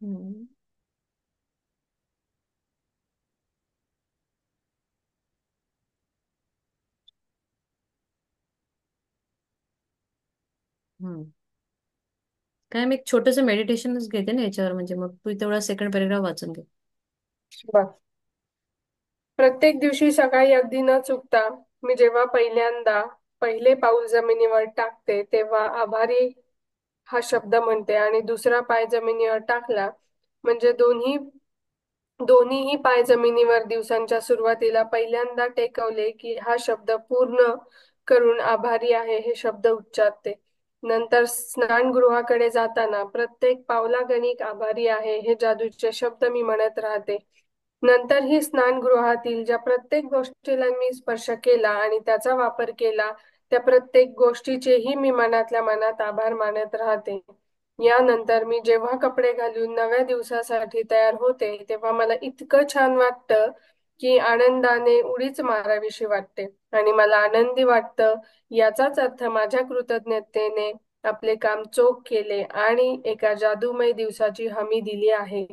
हम्म. हम्म. काय, मी एक छोटंसं मेडिटेशनच घेते ना याच्यावर, म्हणजे मग तू तेवढा सेकंड पॅरेग्राफ वाचून घे. बर. प्रत्येक दिवशी सकाळी अगदी न चुकता मी जेव्हा पहिल्यांदा पहिले पाऊल जमिनीवर टाकते तेव्हा आभारी हा शब्द म्हणते आणि दुसरा पाय जमिनीवर टाकला म्हणजे दोन्हीही पाय जमिनीवर दिवसांच्या सुरुवातीला पहिल्यांदा टेकवले की हा शब्द पूर्ण करून आभारी आहे हे शब्द उच्चारते. नंतर स्नानगृहाकडे जाताना प्रत्येक पावलागणिक आभारी आहे हे जादूचे शब्द मी म्हणत राहते. नंतर ही स्नानगृहातील ज्या प्रत्येक गोष्टीला मी स्पर्श केला आणि त्याचा वापर केला त्या प्रत्येक गोष्टीचेही मी मनातल्या मनात आभार मानत राहते. यानंतर मी जेव्हा कपडे घालून नव्या दिवसासाठी तयार होते तेव्हा मला इतकं छान वाटतं की आनंदाने उडीच मारावीशी वाटते आणि मला आनंदी वाटतं. याचाच अर्थ माझ्या कृतज्ञतेने आपले काम चोख केले आणि एका जादूमय दिवसाची हमी दिली आहे.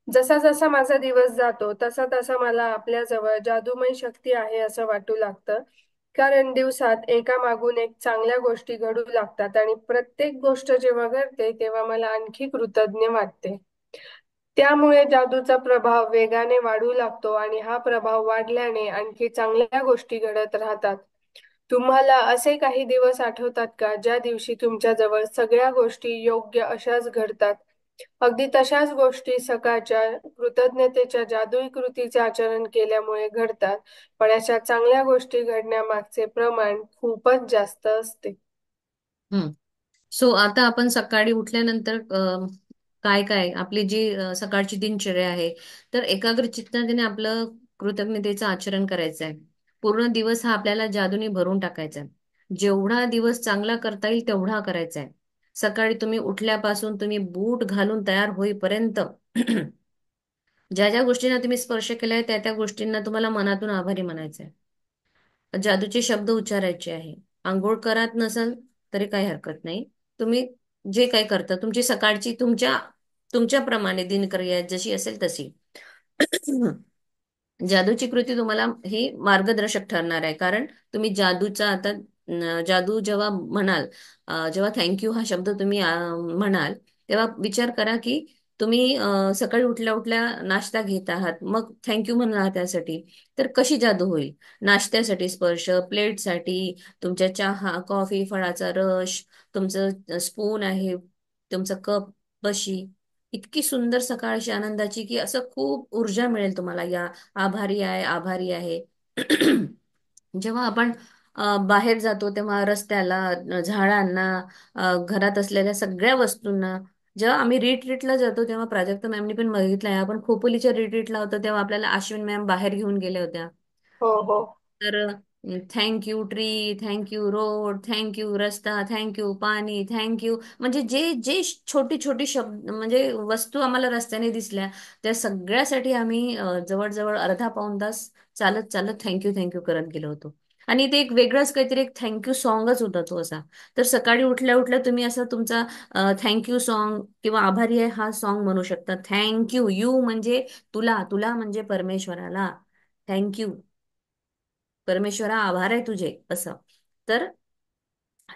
जसा जसा माझा दिवस जातो तसा तसा मला आपल्याजवळ जादूमय शक्ती आहे असं वाटू लागतं. कारण दिवसात एका मागून एक चांगल्या गोष्टी घडू लागतात आणि प्रत्येक गोष्ट जेव्हा घडते तेव्हा मला आणखी कृतज्ञ वाटते. त्यामुळे जादूचा प्रभाव वेगाने वाढू लागतो आणि हा प्रभाव वाढल्याने आणखी चांगल्या गोष्टी घडत राहतात. तुम्हाला असे काही दिवस आठवतात का ज्या दिवशी तुमच्याजवळ सगळ्या गोष्टी योग्य अशाच घडतात? अगदी तशाच गोष्टी सकाळच्या कृतज्ञतेच्या जादुई कृतीचे आचरण केल्यामुळे घडतात. पण अशा चांगल्या गोष्टी घडण्यामागचे प्रमाण खूपच जास्त असते. हम्म. सो आता आपण सकाळी उठल्यानंतर काय काय आपली जी सकाळची दिनचर्या आहे, तर एकाग्र चित्ताने आपलं कृतज्ञतेचं आचरण करायचं आहे. पूर्ण दिवस हा आपल्याला जादूने भरून टाकायचा आहे. जेवढा दिवस चांगला करता येईल तेवढा करायचा आहे. सकाळी तुम्ही उठल्यापासून तुम्ही बूट घालून तयार होईपर्यंत ज्या ज्या गोष्टींना तुम्ही स्पर्श केलाय त्या त्या गोष्टींना तुम्हाला मनातून आभारी म्हणायचं आहे. जादूचे शब्द उच्चारायचे आहे. आंघोळ करत नसाल तरी काही हरकत नाही. तुम्ही जे काही करता तुमची सकाळची तुमच्याप्रमाणे दिनचर्या जशी असेल तशी जादूची कृती तुम्हाला ही मार्गदर्शक ठरणार आहे. कारण तुम्ही जादूचा आता जादू जेव्हा म्हणाल, जेव्हा थँक्यू हा शब्द तुम्ही म्हणाल, तेव्हा विचार करा की तुम्ही सकाळी उठल्या उठल्या नाश्ता घेत आहात, मग थँक्यू म्हणला त्यासाठी. तर कशी जादू होईल? नाश्त्यासाठी स्पर्श, प्लेटसाठी, तुमच्या चहा, कॉफी, फळाचा रस, तुमचं स्पून आहे, तुमचं कप, बशी, इतकी सुंदर सकाळची आनंदाची की असं खूप ऊर्जा मिळेल तुम्हाला. या आभारी आहे, आभारी आहे. जेव्हा आपण बाहेर जातो तेव्हा रस्त्याला, झाडांना, घरात असलेल्या सगळ्या वस्तूंना, जेव्हा आम्ही रिट्रीटला जातो तेव्हा प्राजक्ता मॅमनी पण बघितलंय, आपण खोपोलीच्या रिट्रीटला होतो तेव्हा आपल्याला अश्विन मॅम बाहेर घेऊन गेल्या होत्या. हो हो. तर thank you tree, thank you road, thank you रस्ता, थँक्यू पाणी, थँक्यू, म्हणजे जे जे छोटी छोटी शब्द म्हणजे वस्तू आम्हाला रस्त्याने दिसल्या त्या सगळ्यासाठी आम्ही जवळजवळ अर्धा पाऊण तास चालत चालत थँक्यू थँक्यू करत गेलो होतो. आणि ते एक वेगळंच काहीतरी एक थँक्यू सॉन्गच होता तो असा. तर सकाळी उठल्या उठल्या तुम्ही असं तुमचा थँक्यू सॉन्ग किंवा आभारी आहे हा सॉन्ग म्हणू शकता. थँक्यू, यू म्हणजे तुला, तुला म्हणजे परमेश्वराला थँक्यू, परमेश्वरा आभार आहे तुझे, असं. तर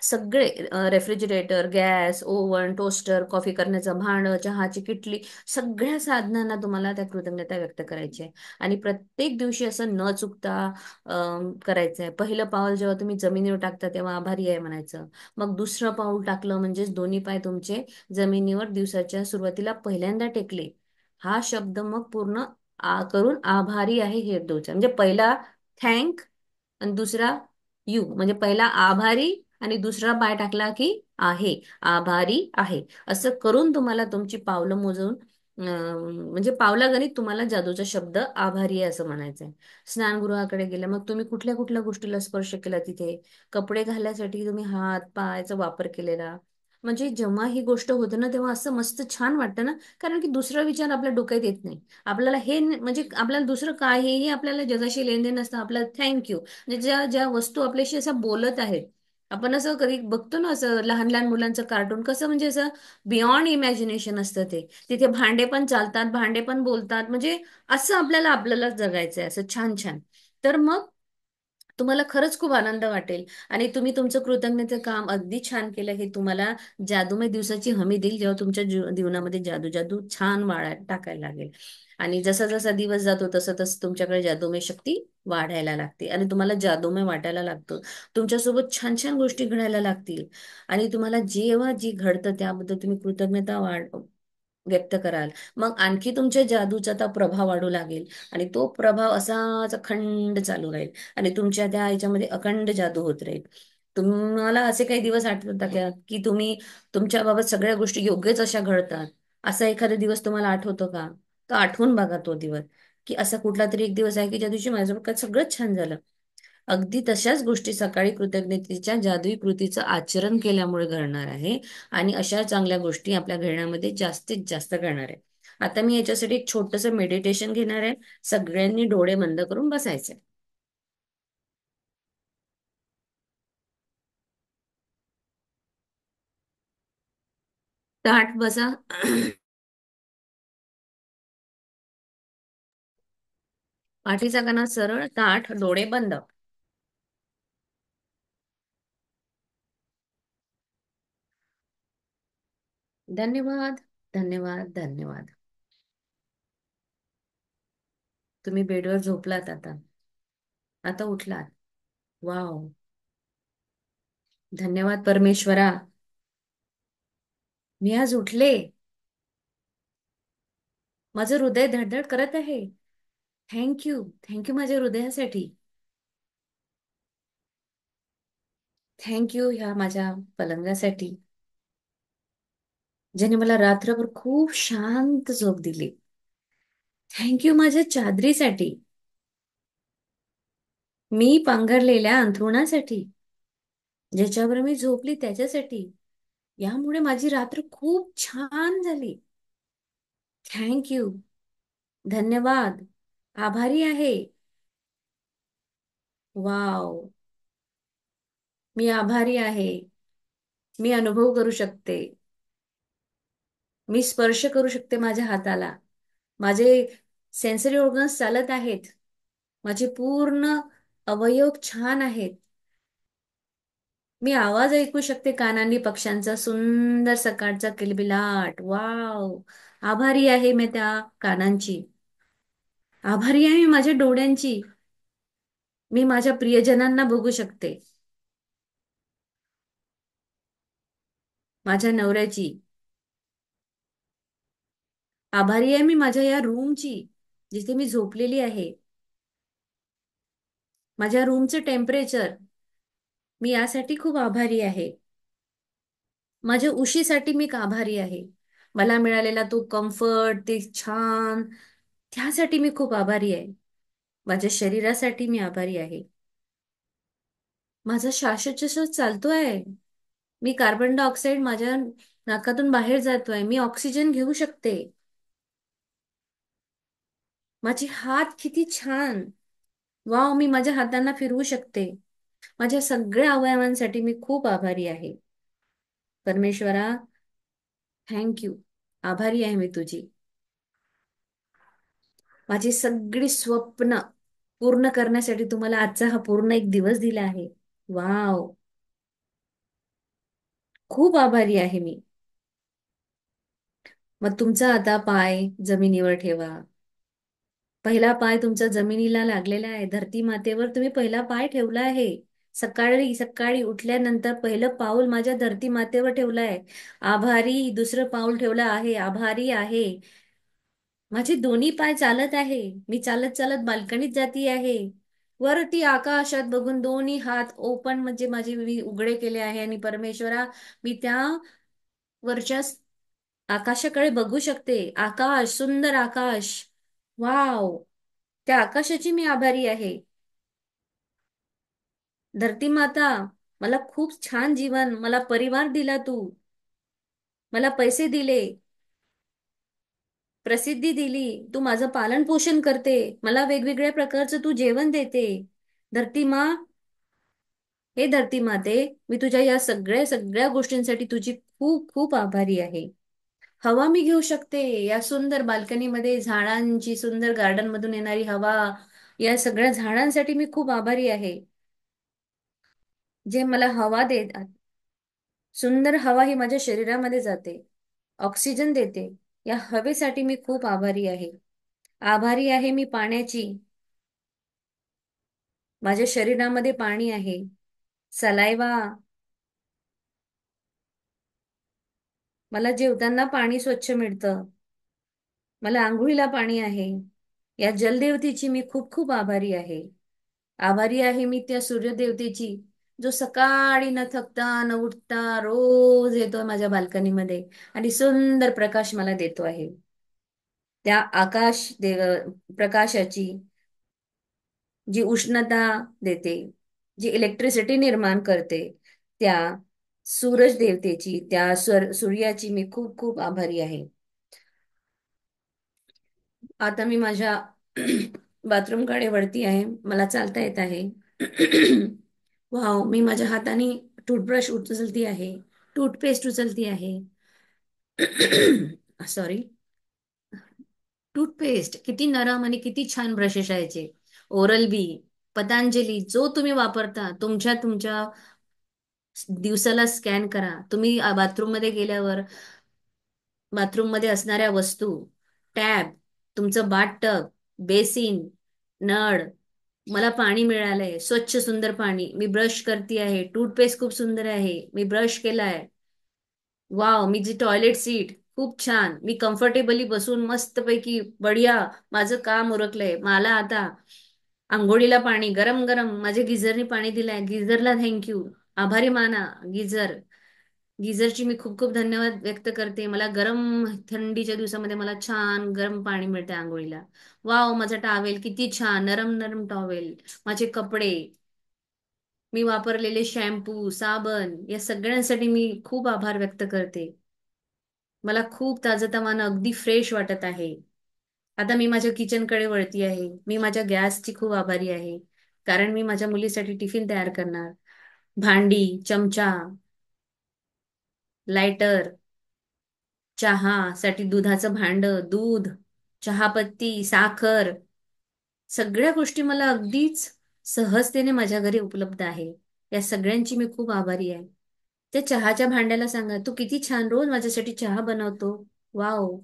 सगळे refrigerator, gas, oven, toaster, coffee करण्याचं भांडं, चहाची किटली, सगळ्या साधनांना तुम्हाला त्या कृतज्ञता व्यक्त करायची आहे. आणि प्रत्येक दिवशी असं न चुकता करायचं आहे. पहिलं पाऊल जेव्हा तुम्ही जमिनीवर टाकता तेव्हा आभारी आहे म्हणायचं. मग दुसरं पाऊल टाकलं म्हणजेच दोन्ही पाय तुमचे जमिनीवर दिवसाच्या सुरुवातीला पहिल्यांदा टेकले, हा शब्द मग पूर्ण करून आभारी आहे हे द्यायचं. म्हणजे पहिला थँक आणि दुसरा यू, म्हणजे पहिला आभारी आणि दुसरा पाय टाकला की आहे, आभारी आहे. असं करून तुम्हाला तुमची पावलं मोजून म्हणजे पावलागणित तुम्हाला जादूचा शब्द आभारी आहे असं म्हणायचं आहे. स्नानगृहाकडे गेल्या मग तुम्ही कुठल्या कुठल्या गोष्टीला स्पर्श केला तिथे, कपडे घालण्यासाठी तुम्ही हात पायाचा वापर केलेला, म्हणजे जेव्हा ही गोष्ट होते ना तेव्हा असं मस्त छान वाटतं ना. कारण की दुसरा विचार आपल्या डोक्यात येत नाही. आपल्याला म्हणजे आपल्याला दुसरं काहीही आपल्याला जगाशी लेनदेन नसतं. आपल्याला थँक्यू म्हणजे ज्या ज्या वस्तू आपल्याशी असं बोलत आहेत, आपण असं कधी बघतो ना असं लहान लहान मुलांचं कार्टून कसं, म्हणजे असं बियॉन्ड इमॅजिनेशन असतं ते. तिथे भांडे पण चालतात, भांडे पण बोलतात, म्हणजे असं आपल्याला आपल्याला जगायचंय असं छान छान. तर मग तुम्हाला खरंच खूप आनंद वाटेल आणि तुम्ही तुमचं कृतज्ञतेचं काम अगदी छान केलं हे तुम्हाला जादूमय दिवसाची हमी देईल, जेव्हा तुमच्या जीवनामध्ये जादू जादू छान टाकायला लागेल. आणि जसा जसा दिवस जातो तसं तसं तुमच्याकडे जादूमय शक्ती वाढायला लागते आणि तुम्हाला जादूमय वाटायला लागतं. तुमच्यासोबत छान छान गोष्टी घडायला लागतील आणि तुम्हाला जेव्हा जी घडतं त्याबद्दल तुम्ही कृतज्ञता व्यक्त कराल. मग आणखी तुमच्या जादूचा आता प्रभाव वाढू लागेल आणि तो प्रभाव असाच अखंड चालू राहील आणि तुमच्या त्या ह्याच्यामध्ये अखंड जादू होत राहील. तुम्हाला असे काही दिवस आठवतात का की तुम्ही तुमच्या बाबत सगळ्या गोष्टी योग्यच अशा घडतात? असा एखादा दिवस तुम्हाला आठवतो का? तर आठवून बघा तो दिवस, की असा कुठला तरी एक दिवस आहे की ज्या दिवशी माझ्यासोबत सगळंच छान झालं. अगदी तशाच गोष्टी सकाळी कृतज्ञतेच्या जादुई कृतीचं आचरण केल्यामुळे घडणार आहे. आणि अशा चांगल्या गोष्टी आपल्या घरामध्ये जास्तीत जास्त घडणार आहे. आता मी याच्यासाठी एक छोटस मेडिटेशन घेणार आहे. सगळ्यांनी डोळे बंद करून बसायचे. ताठ बसा. पाठीचा कणा सरळ, ताठ, डोळे बंद. धन्यवाद, धन्यवाद, धन्यवाद. तुम्ही बेडवर झोपलात आता. आता उठलात. वाव. धन्यवाद परमेश्वरा. मी आज उठले. माझं हृदय धडधड करत आहे. थँक्यू, थँक्यू माझ्या हृदयासाठी. थँक्यू ह्या माझ्या पलंगासाठी, ज्याने मला रात्रभर खूप शांत झोप दिली. थँक्यू माझ्या चादरीसाठी, मी पांघरलेल्या अंथरुणासाठी, ज्याच्यावर मी झोपली त्याच्यासाठी. यामुळे माझी रात्र खूप छान झाली. थँक्यू, धन्यवाद, आभारी आहे. वाव. मी आभारी आहे. मी अनुभव करू शकते. मी स्पर्श करू शकते माझ्या हाताला. माझे सेन्सरी ऑर्गन्स चालत आहेत. माझे पूर्ण अवयव छान आहेत. मी आवाज ऐकू शकते कानांनी पक्ष्यांचा सुंदर सकाळचा किलबिलाट. वाव. आभारी आहे मी त्या कानांची. आभारी आहे मी माझ्या डोळ्यांची. मी माझ्या प्रियजनांना बघू शकते. माझ्या नवऱ्याची. आभारी आहे मी माझ्या या रूमची, जिथे मी झोपलेली आहे. माझ्या रूमचं टेम्परेचर, मी यासाठी खूप आभारी आहे. माझ्या उशीसाठी मी आभारी आहे. मला मिळालेला तो कम्फर्ट, ते छान, त्यासाठी मी खूप आभारी आहे. माझ्या शरीरासाठी मी आभारी आहे. माझा श्वासोच्छ्वास चालतोय. मी कार्बन डायऑक्साईड माझ्या नाकातून बाहेर जातोय. मी ऑक्सिजन घेऊ शकते. माझे हात किती छान. वाव. मी माझ्या हातांना फिरवू शकते. माझ्या सगळ्या अवयवांसाठी मी खूप आभारी आहे. परमेश्वरा, थँक्यू. आभारी आहे मी तुझी. माझी सगळी स्वप्न पूर्ण करण्यासाठी तुम्हाला आजचा हा पूर्ण एक दिवस दिला आहे. वाव. खूप आभारी आहे मी. मग तुमचा आता पाय जमिनीवर ठेवा. पहिला पाय तुमचा जमिनीला लागलेला आहे. धरती मातेवर तुम्ही पहिला पाय ठेवला आहे. सकाळी सकाळी उठल्यानंतर पहिलं पाऊल माझ्या धरती मातेवर ठेवलं आहे. आभारी. दुसरं पाऊल ठेवलं आहे. आभारी आहे. माझे दोन्ही पाय चालत आहे. मी चालत चालत बाल्कनीत जाती आहे. वरती आकाशात बघून दोन्ही हात ओपन, म्हणजे माझे मी उघडे केले आहे. आणि परमेश्वरा, मी त्या वरच्या आकाशाकडे बघू शकते. आकाश, सुंदर आकाश. वाव. त्या आकाशाची मी आभारी आहे. धरती माता, मला खूप छान जीवन, मला परिवार दिला तू. मला पैसे दिले, प्रसिद्धी दिली. तू माझं पालन पोषण करते. मला वेगवेगळ्या प्रकारचं तू जेवण देते. धरती मा, हे धरती माते, मी तुझ्या या सगळ्या सगळ्या गोष्टींसाठी तुझी खूप खूप आभारी आहे. हवा मी घेऊ शकते. या सुंदर बाल्कनीमध्ये झाडांची, सुंदर गार्डन मधून येणारी हवा, या सगळ्या झाडांसाठी मी खूप आभारी आहे. जे मला हवा देतात. सुंदर हवा ही माझ्या शरीरामध्ये जाते, ऑक्सिजन देते. या हवेसाठी मी खूप आभारी आहे. आभारी आहे मी पाण्याची. माझ्या शरीरामध्ये पाणी आहे. सलायवा. मला जेवताना पाणी स्वच्छ मिळतं. मला आंघोळीला पाणी आहे. या जलदेवतेची मी खूप खूप आभारी आहे. आभारी आहे मी त्या सूर्यदेवतेची, जो सकाळी न थकता न उठता रोज येतो माझ्या बाल्कनीमध्ये आणि सुंदर प्रकाश मला देतो आहे. त्या आकाश प्रकाशाची जी उष्णता देते, जी इलेक्ट्रिसिटी निर्माण करते, त्या सूरज देवतेची, त्या सूर्याची मी खूप खूप आभारी आहे. आता मी माझ्या बाथरूमकडे वळती आहे. मला चालता येत आहे. वाव, मी माझ्या हाताने टूथब्रश उचलती आहे, टूथपेस्ट उचलती आहे. सॉरी, टूथपेस्ट किती नरम आणि किती छान ब्रशेस यायचे. ओरल बी, पतंजली, जो तुम्ही वापरता तुमच्या तुमच्या दिवसाला स्कॅन करा. तुम्ही बाथरूम मध्ये गेल्यावर बाथरूम मध्ये असणाऱ्या वस्तू, टॅब, तुमचं बाथटब, बेसिन, नळ, मला पाणी मिळालंय, स्वच्छ सुंदर पाणी, मी ब्रश करते आहे, टूथपेस्ट खूप सुंदर आहे, मी ब्रश केलाय. वाव, मी जी टॉयलेट सीट खूप छान, मी कम्फर्टेबली बसून मस्तपैकी बढिया माझं काम उरकलंय. मला आता आंघोळीला पाणी गरम गरम माझ्या गिझरने पाणी दिलंय. गिझरला थँक्यू, आभारी माना गिझर. गिझरची मी खूप खूप धन्यवाद व्यक्त करते. मला गरम थंडीच्या दिवसामध्ये मला छान गरम पाणी मिळते आंघोळीला. वाव, माझा टॉवेल किती छान, नरम नरम टॉवेल. माझे कपडे, मी वापरलेले शॅम्पू, साबण, या सगळ्यांसाठी मी खूप आभार व्यक्त करते. मला खूप ताजंतवानं अगदी फ्रेश वाटत आहे. आता मी माझ्या किचनकडे वळती आहे. मी माझ्या गॅसची खूप आभारी आहे, कारण मी माझ्या मुलीसाठी टिफिन तयार करणार. भांडी, चमचा, लायटर, चहा साठी दुधाचं भांड, दूध, चहापत्ती, साखर, सगळ्या गोष्टी मला अगदीच सहजतेने माझ्या घरी उपलब्ध आहे. या सगळ्यांची मी खूप आभारी आहे. त्या चहाच्या भांड्याला सांगा, तू किती छान रोज माझ्यासाठी चहा बनवतो. वाव,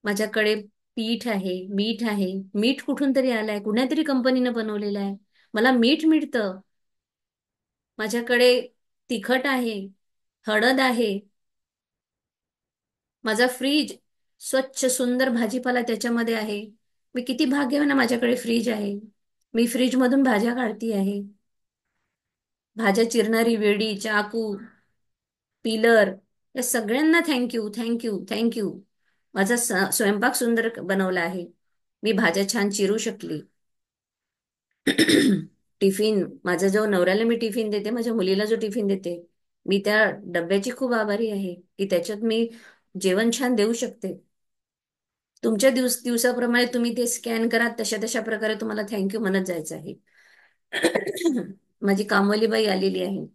माझ्याकडे पीठ आहे, मीठ आहे. मीठ कुठून तरी आलंय, कुण्या तरी कंपनीनं बनवलेलं आहे. मला मीठ मिळतं. माझ्याकडे तिखट आहे, हळद आहे. माझा फ्रीज स्वच्छ सुंदर भाजीपाला त्याच्यामध्ये आहे. मी किती भाग्यवान आहे, माझ्याकडे फ्रीज आहे. मी फ्रीज मधून भाज्या काढती आहे. भाज्या चिरणारी वेडी, चाकू, पिलर, या सगळ्यांना थँक्यू थँक्यू थँक्यू. माझा स्वयंपाक सुंदर बनवला आहे. मी भाज्या छान चिरू शकली. टिफिन, माझ्या जो नवऱ्याला मी टिफिन देते, माझ्या मुलीला जो टिफिन देते, मी त्या डब्याची खूप आभारी आहे की त्याच्यात मी जेवण छान देऊ शकते. तुमच्या दिवसाप्रमाणे तुम्ही ते स्कॅन करा, तशा तशा प्रकारे तुम्हाला थँक्यू म्हणत जायचं आहे. माझी कामवाली बाई आलेली आहे.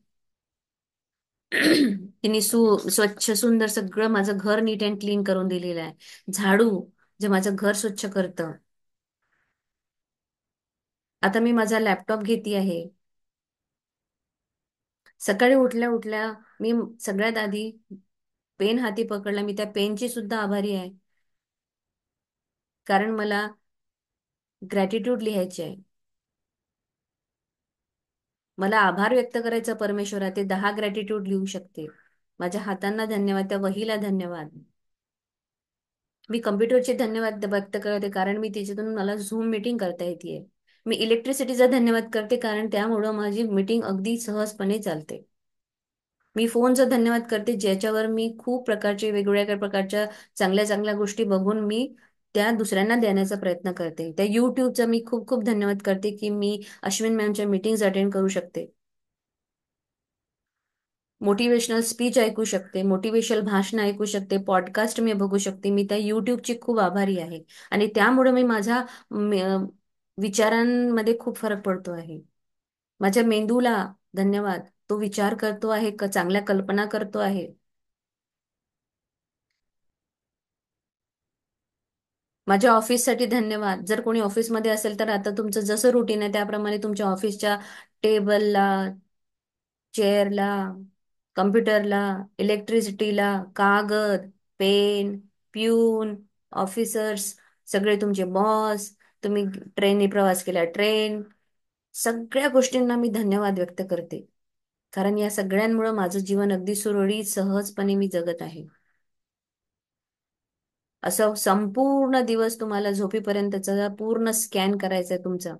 तिने स्वच्छ सुंदर सगळं माझं घर नीट अँड क्लीन करून दिलेलं आहे. झाडू, जे माझं घर स्वच्छ करतं. आता मी माझा लॅपटॉप घेते आहे. सकाळी उठल्या उठल्या मी सगळ्यात आधी पेन हाती पकडला. मी त्या पेनची सुद्धा आभारी आहे, कारण मला ग्रॅटिट्यूड लिहायचे आहे. मला आभार व्यक्त करायचा परमेश्वरा, ते 10 ग्रॅटिट्यूड लिहू शकते. माझ्या हातांना धन्यवाद, त्या वहीला धन्यवाद. मी कम्प्युटरचे धन्यवाद व्यक्त करते, कारण मी त्याच्यातून मला झूम मीटिंग करता येते. मी इलेक्ट्रिसिटीचा धन्यवाद करते, कारण त्यामुळं माझी मीटिंग अगदी सहजपणे चालते. मी फोनचा धन्यवाद करते, ज्याच्यावर मी खूप प्रकारचे वेगवेगळ्या प्रकारच्या चांगल्या चांगल्या गोष्टी बघून मी त्या दुसऱ्यांना देण्याचा प्रयत्न करते. त्या युट्यूबचा मी खूप खूप धन्यवाद करते की मी अश्विन मॅमच्या मीटिंग्स अटेंड करू शकते. मोटिवेशनल स्पीच ऐकू शकते, मोटिवेशनल भाषण ऐकू शकते, पॉडकास्ट मी बघू शकते. मी त्या युट्यूबची खूप आभारी आहे, आणि त्यामुळे मी माझ्या विचारांमध्ये खूप फरक पडतो आहे. माझ्या मेंदूला धन्यवाद, तो विचार करतो आहे, चांगल्या कल्पना करतो आहे. माझ्या ऑफिससाठी धन्यवाद. जर कोणी ऑफिसमध्ये असेल तर आता तुमचं जसं रुटीन आहे त्याप्रमाणे तुमच्या ऑफिसच्या टेबलला, चेअरला, कम्प्युटरला, इलेक्ट्रिसिटीला, कागद, पेन, प्यून, ऑफिसर्स, सगळे तुमचे बॉस, तुम्ही ट्रेनने प्रवास केला, ट्रेन, सगळ्या गोष्टींना मी धन्यवाद व्यक्त करते, कारण या सगळ्यांमुळे माझं जीवन अगदी सुरळीत सहजपणे मी जगत आहे. असं संपूर्ण दिवस तुम्हाला झोपेपर्यंतचा पूर्ण स्कॅन करायचा आहे तुमचा,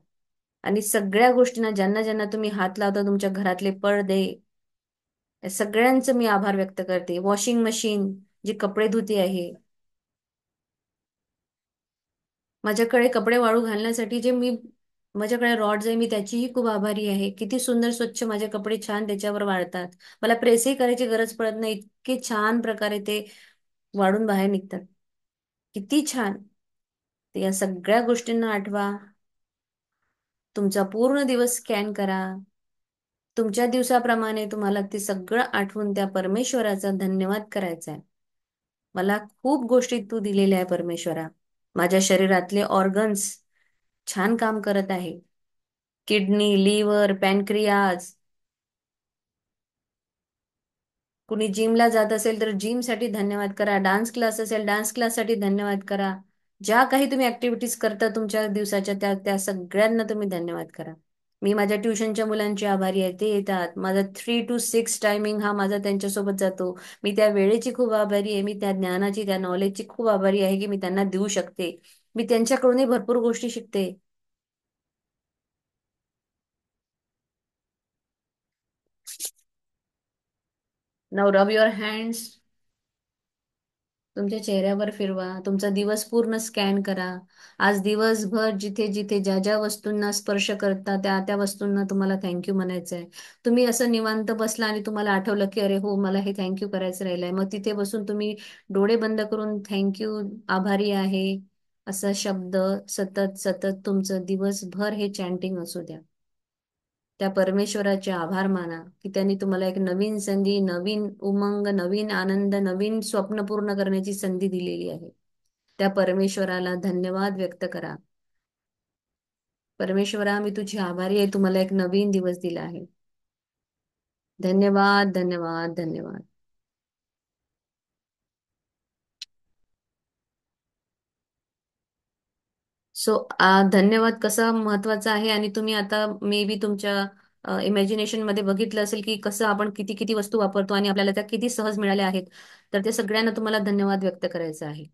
आणि सगळ्या गोष्टींना, ज्यांना ज्यांना तुम्ही हात लावता, तुमच्या घरातले पडदे, या सगळ्यांचं मी आभार व्यक्त करते. वॉशिंग मशीन, जी कपडे धुते आहे, माझ्याकडे कपडे वाळू घालण्यासाठी जे मी माझ्याकडे रॉड्स आहे, मी त्याचीही खूप आभारी आहे. किती सुंदर स्वच्छ माझे कपडे छान त्याच्यावर वाळतात. मला प्रेसही करायची गरज पडत नाही, इतके छान प्रकारे ते वाळून बाहेर निघतात. किती छान. तर या सगळ्या गोष्टींना आठवा. तुमचा पूर्ण दिवस स्कॅन करा. तुमच्या दिवसाप्रमाणे तुम्हाला ते सगळं आठवून त्या परमेश्वराचा धन्यवाद करायचा आहे. मला खूप गोष्टी तू दिलेल्या आहे परमेश्वरा. माझ्या शरीरातले ऑर्गन्स छान काम करत आहे. Kidney, liver, pancreas. कुणी जिमला जात असेल तर जिमसाठी धन्यवाद करा. डान्स क्लास असेल, डान्स क्लाससाठी धन्यवाद करा. ज्या काही तुम्ही ऍक्टिव्हिटीज करता तुमच्या दिवसाच्या, त्या त्या सगळ्यांना तुम्ही धन्यवाद करा. मी माझ्या ट्युशनच्या मुलांची आभारी आहे. ते येतात. माझा 3 to 6 टायमिंग हा माझा त्यांच्यासोबत जातो. मी त्या वेळेची खूप आभारी आहे. मी त्या ज्ञानाची, त्या नॉलेजची खूप आभारी आहे की मी त्यांना देऊ शकते. मी त्यांच्याकडूनही भरपूर गोष्टी शिकते. नाऊ रब युअर हँड्स. तुमच्या चेहऱ्यावर फिरवा. तुमचा दिवस पूर्ण स्कॅन करा. आज दिवसभर जिथे जिथे ज्या ज्या वस्तूंना स्पर्श करता त्या त्या वस्तूंना तुम्हाला थँक्यू म्हणायचं आहे. तुम्ही असं निवांत बसला आणि तुम्हाला आठवलं की अरे हो, मला हे थँक्यू करायचं राहिलंय, मग तिथे बसून तुम्ही डोळे बंद करून थँक्यू, आभारी आहे असा शब्द सतत सतत तुमचं दिवसभर हे चॅन्टिंग असू द्या. त्या परमेश्वराचे आभार माना की त्यांनी तुम्हाला एक नवीन संधी, नवीन उमंग, नवीन आनंद, नवीन स्वप्न पूर्ण करण्याची संधी दिलेली आहे. त्या परमेश्वराला धन्यवाद व्यक्त करा. परमेश्वरा, मी तुझी आभारी आहे, तुम्हाला एक नवीन दिवस दिला आहे. धन्यवाद, धन्यवाद, धन्यवाद. सो धन्यवाद कसा महत्वाचा आहे. आणि तुम्ही आता मे बी तुमच्या इमॅजिनेशन मध्ये बघितलं असेल की कसं आपण किती किती वस्तू वापरतो आणि आपल्याला त्या किती सहज मिळाल्या आहेत. तर त्या सगळ्यांना तुम्हाला धन्यवाद व्यक्त करायचा आहे.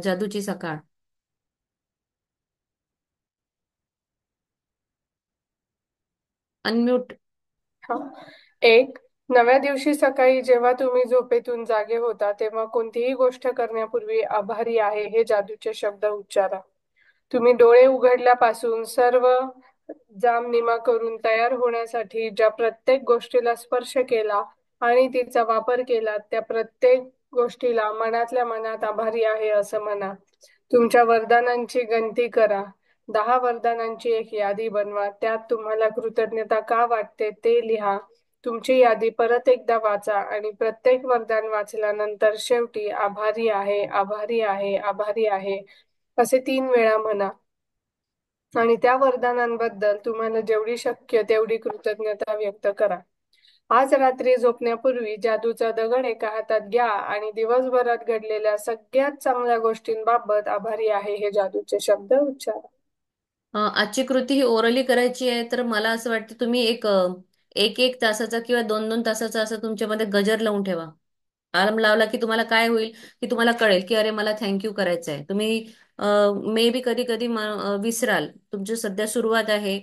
जादूची सकाळ. अनम्यूट. हा. एक, नव्या दिवशी सकाळी जेव्हा तुम्ही झोपेतून जागे होता तेव्हा कोणतीही गोष्ट करण्यापूर्वी आभारी आहे हे जादूचे शब्द उच्चारा. तुम्ही डोळे उघडल्यापासून सर्व जामनिमा करून तयार होण्यासाठी ज्या प्रत्येक गोष्टीला स्पर्श केला आणि तिचा वापर केला त्या प्रत्येक गोष्टीला मनातल्या मनात आभारी आहे असं म्हणा. तुमच्या वरदानांची गणती करा. 10 वरदानांची एक यादी बनवा. त्यात तुम्हाला कृतज्ञता का वाटते ते लिहा. तुमची यादी परत एकदा वाचा आणि प्रत्येक वरदान वाचल्यानंतर शेवटी आभारी आहे, आभारी आहे, आभारी आहे असे 3 वेळा म्हणा. आणि त्या वरदानांबद्दल तुम्हाला जेवढी शक्य तेवढी कृतज्ञता व्यक्त करा. आज रात्री झोपण्यापूर्वी जादूचा दगड एका हातात घ्या आणि दिवसभरात घडलेल्या सगळ्यात चांगल्या गोष्टींबाबत आभारी आहे हे जादूचे शब्द उच्चारा. आजची कृती ही ओरली करायची आहे, तर मला असं वाटतं तुम्ही एक एक तासाचा किंवा 2 2 तासाचा असं तुमच्यामध्ये गजर लावून ठेवा. अलार्म लावला की तुम्हाला काय होईल की तुम्हाला कळेल की अरे मला थँक्यू करायचं आहे. तुम्ही मे बी कधी कधी विसराल. तुमची सध्या सुरुवात आहे,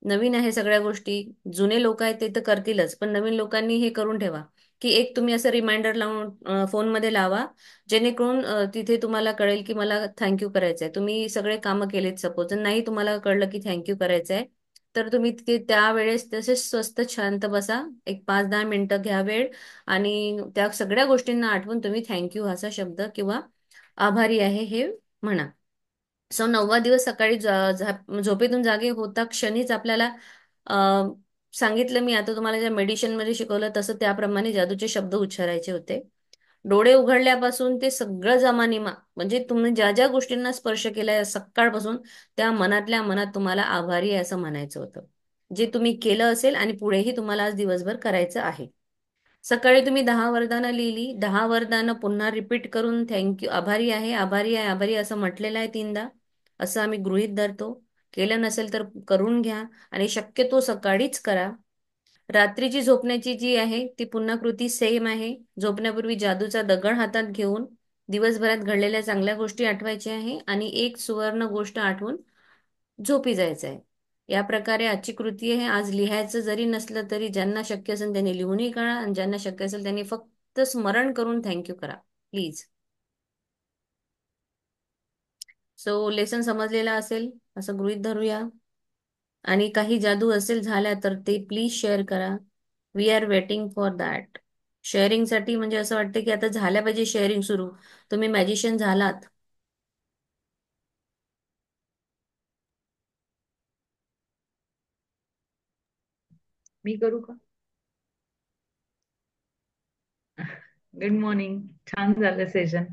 नवीन आहे सगळ्या गोष्टी. जुने लोक आहेत ते तर करतीलच, पण नवीन लोकांनी हे करून ठेवा की एक तुम्ही असं रिमाइंडर लावून फोनमध्ये लावा, जेणेकरून तिथे तुम्हाला कळेल की मला थँक्यू करायचं आहे. तुम्ही सगळे कामं केलेत सपोज, नाही तुम्हाला कळलं की थँक्यू करायचं आहे, तर तुम्ही तिथे त्यावेळेस तसेच स्वस्त शांत बसा. एक 5 10 मिनिटं घ्या वेळ आणि त्या सगळ्या गोष्टींना आठवून तुम्ही थँक्यू असा शब्द किंवा आभारी आहे हे म्हणा. सो 9वा दिवस सकाळी झोपेतून जागे होता क्षणीच आपल्याला अ, सांगितलं मी आता तुम्हाला ज्या मेडिशन मध्ये शिकवलं तसं त्याप्रमाणे जादूचे शब्द उच्चारायचे होते. डोळे उघडल्यापासून ते सगळं जमानिमा, म्हणजे तुम्ही ज्या ज्या गोष्टींना स्पर्श केलाय सकाळपासून, त्या मनातल्या मनात तुम्हाला आभारी आहे असं म्हणायचं होतं. जे तुम्ही केलं असेल आणि पुढेही तुम्हाला आज दिवसभर करायचं आहे. सकाळी तुम्ही 10 वरदानं लिहिली. 10 वरदानं पुन्हा रिपीट करून थँक्यू, आभारी आहे, आभारी आहे, आभारी असं म्हटलेलं आहे 3दा. असं आम्ही गृहीत धरतो. केलं नसेल तर करून घ्या आणि शक्यतो सकाळीच करा. रात्रीची झोपण्याची जी आहे ती पुन्हा कृती सेम आहे. झोपण्यापूर्वी जादूचा दगड हातात घेऊन दिवसभरात घडलेल्या चांगल्या गोष्टी आठवायच्या आहे आणि एक सुवर्ण गोष्ट आठवून झोपी जायचं आहे. या प्रकारे आजची कृती आहे. आज लिहायचं जरी नसलं तरी ज्यांना शक्य असेल त्यांनी लिहूनही काढा आणि ज्यांना शक्य असेल त्यांनी फक्त स्मरण करून थँक्यू करा प्लीज. सो लेसन समजलेला असेल असं गृहीत धरूया. आणि काही जादू असेल झाल्या तर ते प्लीज शेअर करा. We are waiting for that. शेअरिंगसाठी म्हणजे असं वाटतं की आता झाल्या पाहिजे शेअरिंग सुरू. तुम्ही मॅजिशियन झालात. मी करू का? Good morning. छान झालं सेशन.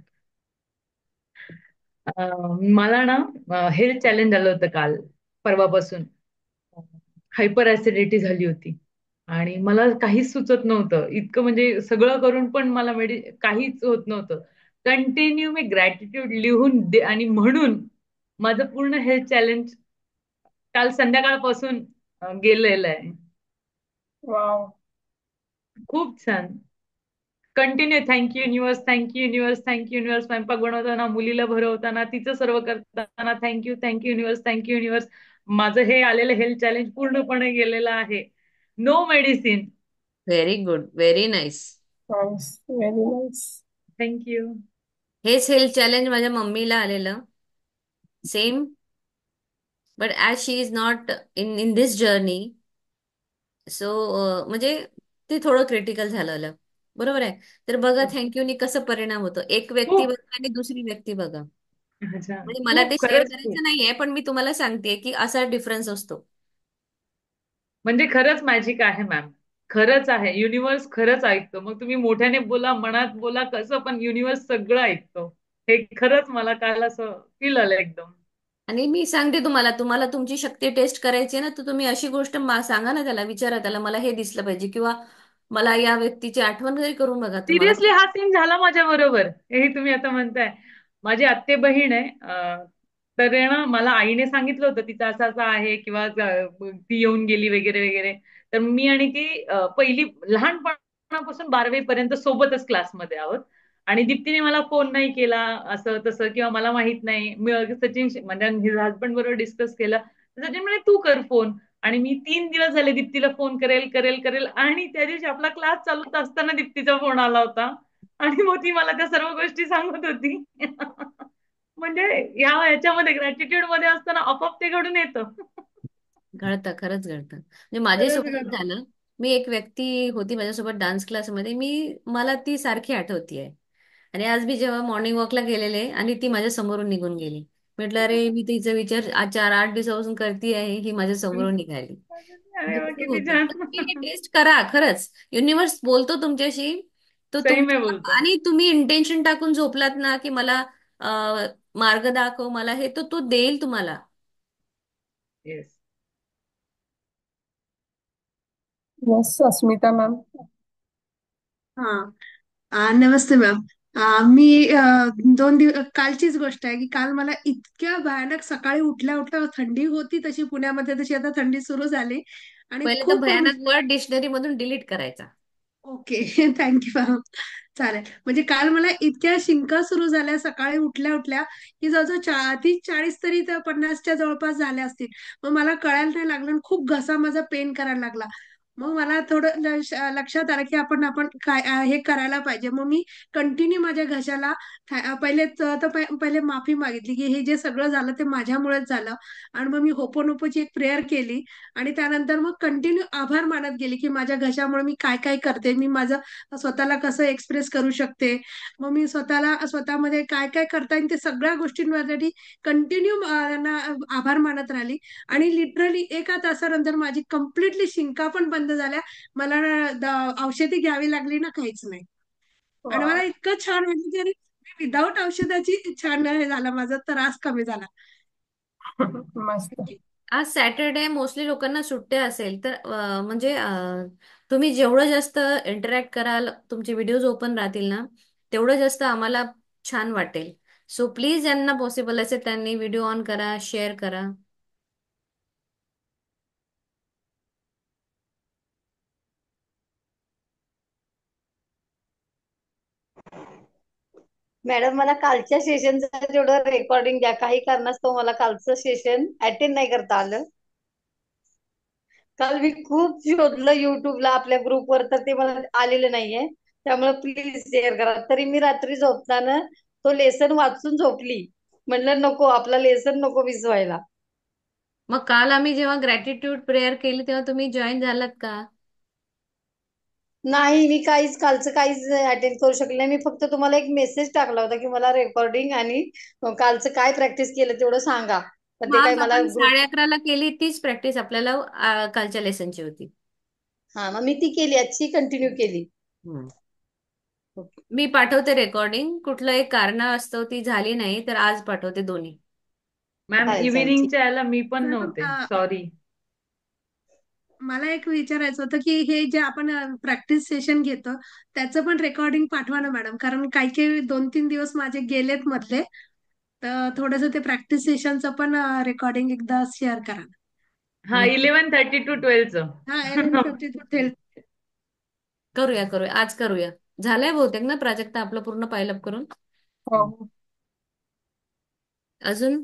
मला ना हेल्थ चॅलेंज आलं होतं काल परवापासून. हायपर ऍसिडिटी झाली होती आणि मला काहीच सुचत नव्हतं इतकं, म्हणजे सगळं करून पण मला काहीच होत नव्हतं. कंटिन्यू मी ग्रॅटिट्यूड लिहून आणि म्हणून माझं पूर्ण हेल्थ चॅलेंज काल संध्याकाळपासून गेलेलं आहे. वाव. खूप छान. Continue thank you universe, thank you universe, thank you universe. स्वयंपाक बनवताना, मुलीला भरवताना, तिचं सर्व करताना thank you thank you universe, thank you universe. माझं हे आलेलं हेल्थ चॅलेंज पूर्णपणे गेलेलं आहे. No medicine. Very good, very nice. Nice, very nice. Thank you. हेच हेल्थ चॅलेंज माझ्या मम्मीला आलेलं. Same. But as she is not in this journey, so म्हणजे ते थोडं क्रिटिकल झालेलं. बरोबर आहे. तर बघा थँक्यूनी कसं परिणाम होतो. एक व्यक्ती खूप. बघा आणि दुसरी व्यक्ती बघा. अच्छा. म्हणजे मला ते खूप, शेअर खरंच खूप. करायचं नाहीये, पण मी तुम्हाला सांगते की असा डिफरन्स असतो. म्हणजे खरंच मॅजिक आहे मॅम. खरंच आहे. युनिवर्स खरंच ऐकतो. मग तुम्ही मोठ्याने बोला, मनात बोला, कसं पण युनिवर्स सगळं ऐकतो. हे खरंच मला काल असं फील आलं एकदम. आणि मी सांगते तुम्हाला, तुम्हाला तुमची शक्ती टेस्ट करायची आहे ना, तर तुम्ही अशी गोष्ट सांगा ना त्याला, विचारा त्याला, मला हे दिसलं पाहिजे, किंवा मला या व्यक्तीची आठवण जरी करून बघा तुम्हाला. सिरियसली हा सीन झाला माझ्या बरोबर. हे तुम्ही आता म्हणताय. माझी आत्ते बहीण आहे. तर आहे ना, मला आईने सांगितलं होतं तिचं असं असं आहे, किंवा ती येऊन गेली वगैरे वगैरे. तर मी आणि ती पहिली लहानपणापासून 12वी पर्यंत सोबतच क्लासमध्ये आहोत. आणि दीप्तीने मला फोन नाही केला असं तसं, किंवा मला माहित नाही. मी सचिन म्हणजे हजबंड बरोबर डिस्कस केलं. सचिन म्हणे तू कर फोन. आणि मी 3 दिवस झाले दीप्तीला फोन करेल करेल करेल, आणि त्या दिवशी आपला क्लास चालू असताना दीप्तीचा फोन आला होता. आणि मग ती मला त्या सर्व गोष्टी सांगत होती. म्हणजे याच्यामध्ये ग्रॅटिट्यूड मध्ये असताना आपोआप ते घडून येतं. घडतं, खरंच घडतं. म्हणजे खरंच माझ्यासोबतच घडतं. झालं. मी एक व्यक्ती होती माझ्यासोबत डान्स क्लासमध्ये, मला ती सारखी आठवतीये. आणि आज मी जेव्हा मॉर्निंग वॉकला गेलेले आणि ती माझ्या समोरून निघून गेली. म्हटलं अरे, मी तिचा विचार आज 4-8 दिवसापासून करते आहे, ही माझ्या समोरून निघाली. अरे वा, दुःख किती होतं. तर छान. तुम्ही हे टेस्ट करा खरंच. युनिव्हर्स बोलतो तुमच्याशी. तो सही में तुमच्या, बोलतो. आणि तुम्ही इंटेन्शन टाकून झोपलात ना की मला मार्ग दाखव, मला हे, तो तो देईल तुम्हाला. येस. येस, अस्मिता मॅम. हा. नमस्ते मॅम. मी 2 दिवस कालचीच गोष्ट आहे की काल मला इतक्या भयानक सकाळी उठल्या उठल्या थंडी होती, तशी पुण्यामध्ये तशी आता थंडी सुरू झाली आणि पहिले तर खूप भयानक वर्ड डिक्शनरी मधून डिलीट करायचा. ओके. Thank you ma'am. चालेल. म्हणजे काल मला इतक्या शिंका सुरू झाल्या सकाळी उठल्या उठल्या की जवळजवळ 30-40 तरी तर 50च्या जवळपास झाल्या असतील. मग मला कळायला नाही लागलं आणि खूप घसा माझा पेन करायला लागला. मग मला थोडं लक्षात आलं की आपण आपण काय हे करायला पाहिजे. मग मी कंटिन्यू माझ्या घशाला पहिले माफी मागितली की हे जे सगळं झालं ते माझ्यामुळेच झालं. आणि मग मी होपोनोपोची एक प्रेयर केली. आणि त्यानंतर मग कंटिन्यू आभार मानत गेली की माझ्या घशामुळे मी काय काय करते, मी माझं स्वतःला कसं एक्सप्रेस करू शकते. मग मी स्वतःला स्वतःमध्ये काय काय करता येईल ते सगळ्या गोष्टींवरती कंटिन्यू आभार मानत राहिली. आणि लिटरली एका तासानंतर माझी कम्प्लिटली शिंका पण बंद झाल्या. मला औषधी घ्यावी लागली ना, काहीच नाही. आणि वाव. मला इतकं छान वाटलं की अरे, विदाऊट औषधाची छान हे झाला, माझा त्रास कमी झाला. मस्त. आज सॅटरडे, मोस्टली लोकांना सुट्ट्या असेल तर म्हणजे तुम्ही जेवढं जास्त इंटरॅक्ट कराल, तुमचे व्हिडिओज ओपन राहतील ना, तेवढं जास्त आम्हाला छान वाटेल. सो प्लीज, ज्यांना पॉसिबल असेल त्यांनी व्हिडिओ ऑन करा, शेअर करा. मॅडम, मला कालच्या सेशनचं जेवढं रेकॉर्डिंग द्या. काही कारणास्तव मला कालचं सेशन अटेंड नाही करता आलं. काल मी खूप शोधलं युट्यूबला आपल्या ग्रुपवर, तर ते मला आलेलं नाहीये. त्यामुळे प्लीज शेअर करा. तरी मी रात्री झोपताना तो लेसन वाचून झोपली. म्हणलं नको, आपला लेसन नको मिस व्हायला. मग काल आम्ही जेव्हा ग्रॅटिट्यूड प्रेयर केली तेव्हा तुम्ही जॉईन झालात का? नाही, मी कालचं काहीच अटेंड करू शकले नाही. मी फक्त तुम्हाला एक मेसेज टाकला होता की मला रेकॉर्डिंग आणि कालचं काय प्रॅक्टिस केलं तेवढं सांगा. तर मग ते काय आज मला आपण ग्रुप 11:30ला केली तीच प्रॅक्टिस आपल्याला कालच्या लेसनची होती. हा, मग मी ती केली, आजची कंटिन्यू केली. हम्म. ओके. मी पाठवते रेकॉर्डिंग, कुठलं एक कारणास्तव ती झाली नाही तर आज पाठवते दोन्ही. मॅम चालेल चालेल, ठीक. इव्हिनिंगच्या याला मी पण मॅडम, नव्हते, सॉरी. मला एक विचारायचं होतं की हे जे आपण प्रॅक्टिस सेशन घेतो त्याचं पण रेकॉर्डिंग पाठवा ना मॅडम, कारण काही काही 2-3 दिवस माझे गेलेत मधले. तर थोडंसं ते प्रॅक्टिस सेशनचं पण रेकॉर्डिंग एकदा शेअर करा. हा, नक्की 11:30 to 12चं. हा, 11:52 करूया करूया, आज करूया. झालंय बहुतेक ना प्राजक्ता आपलं पूर्ण पायलप करून. हम्म. हो. अजून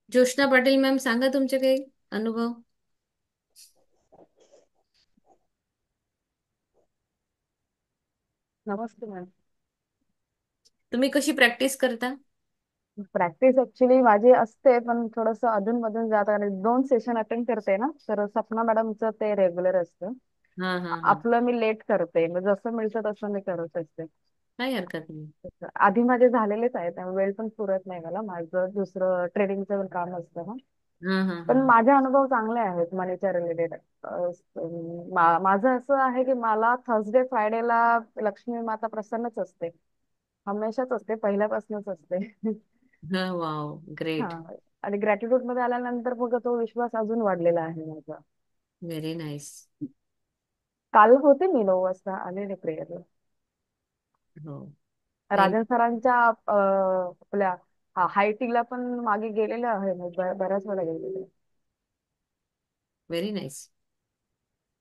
ज्योष्ना पाटील मॅम, सांगा तुमचे काही अनुभव. नमस्ते मॅम. तुम्ही कशी प्रॅक्टिस करता? प्रॅक्टिस ऍक्च्युली माझी असते, पण थोडस अधून मधून जात आणि 2 सेशन अटेंड करते ना, तर सपना मॅडमचं ते रेग्युलर असतं. हा हा हा. आपलं मी लेट करते, मग जसं मिळतं तसं मी करत असते. काही हरकत नाही. आधी माझे झालेलेच आहे, त्यामुळे वेळ पण पुरत नाही मला, माझं दुसरं ट्रेडिंगचं पण काम असतं ना. हा हा पण हा. माझे अनुभव चांगले आहेत मनीच्या रिलेटेड. माझं असं आहे की मला थर्सडे फ्रायडेला लक्ष्मी माता प्रसन्नच असते, हमेशाच असते, पहिल्यापासूनच असते. हा, वाव, हा, ग्रेट. आणि ग्रॅटिट्यूड मध्ये आल्यानंतर मग तो विश्वास अजून वाढलेला आहे माझा. Very nice. काल होते मी 9 वाजता आलेले प्रेयरला. हो. राजन सरांच्या आपल्या हायटिंगला पण मागे गेलेले आहे, बऱ्याच वेळा गेलेले. Very nice.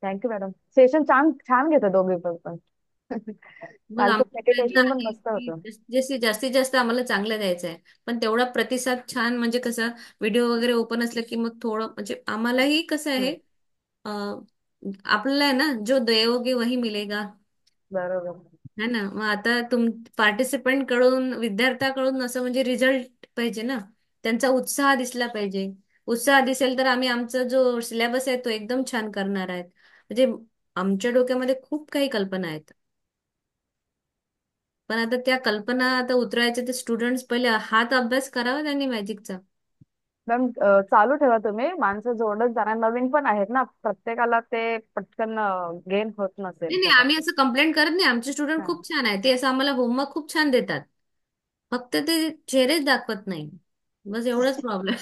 Thank you madam, session छान छान घेतो दोघे पण. मग कालचं आमचा प्रयत्न मेडिटेशन पण आहे मस्त की होतं. जास्तीत जास्त आम्हाला चांगलं द्यायचं आहे. पण तेवढा प्रतिसाद छान, म्हणजे कसं व्हिडिओ वगैरे ओपन असलं की मग थोडं म्हणजे आम्हालाही कसं आहे, हम्म, आपल्याला आहे ना, जो दोगे वही मिलेगा. बरोबर. है ना. मग आता पार्टिसिपंट कडून, विद्यार्थ्याकडून असं म्हणजे रिझल्ट पाहिजे ना, त्यांचा उत्साह दिसला पाहिजे. उत्साह दिसेल तर आम्ही आमचा जो सिलेबस आहे तो एकदम छान करणार आहेत. म्हणजे आमच्या डोक्यामध्ये खूप काही कल्पना आहेत, पण आता त्या कल्पना आता उतरायच्या ते स्टुडंट्स पहिले हात अभ्यास करावा त्यांनी मॅजिकचा. मॅम, चालू ठेवा तुम्ही, माणसं जोडत जाणार, नवीन पण आहेत ना, प्रत्येकाला ते पटकन गेन होत नसेल नाही नाही, आम्ही फटाफट. असं कंप्लेंट करत नाही, आमचे स्टुडंट हा. खूप छान आहे, ते असं आम्हाला होमवर्क खूप छान देतात. फक्त ते चेहरेच दाखवत नाही, बस एवढंच प्रॉब्लेम.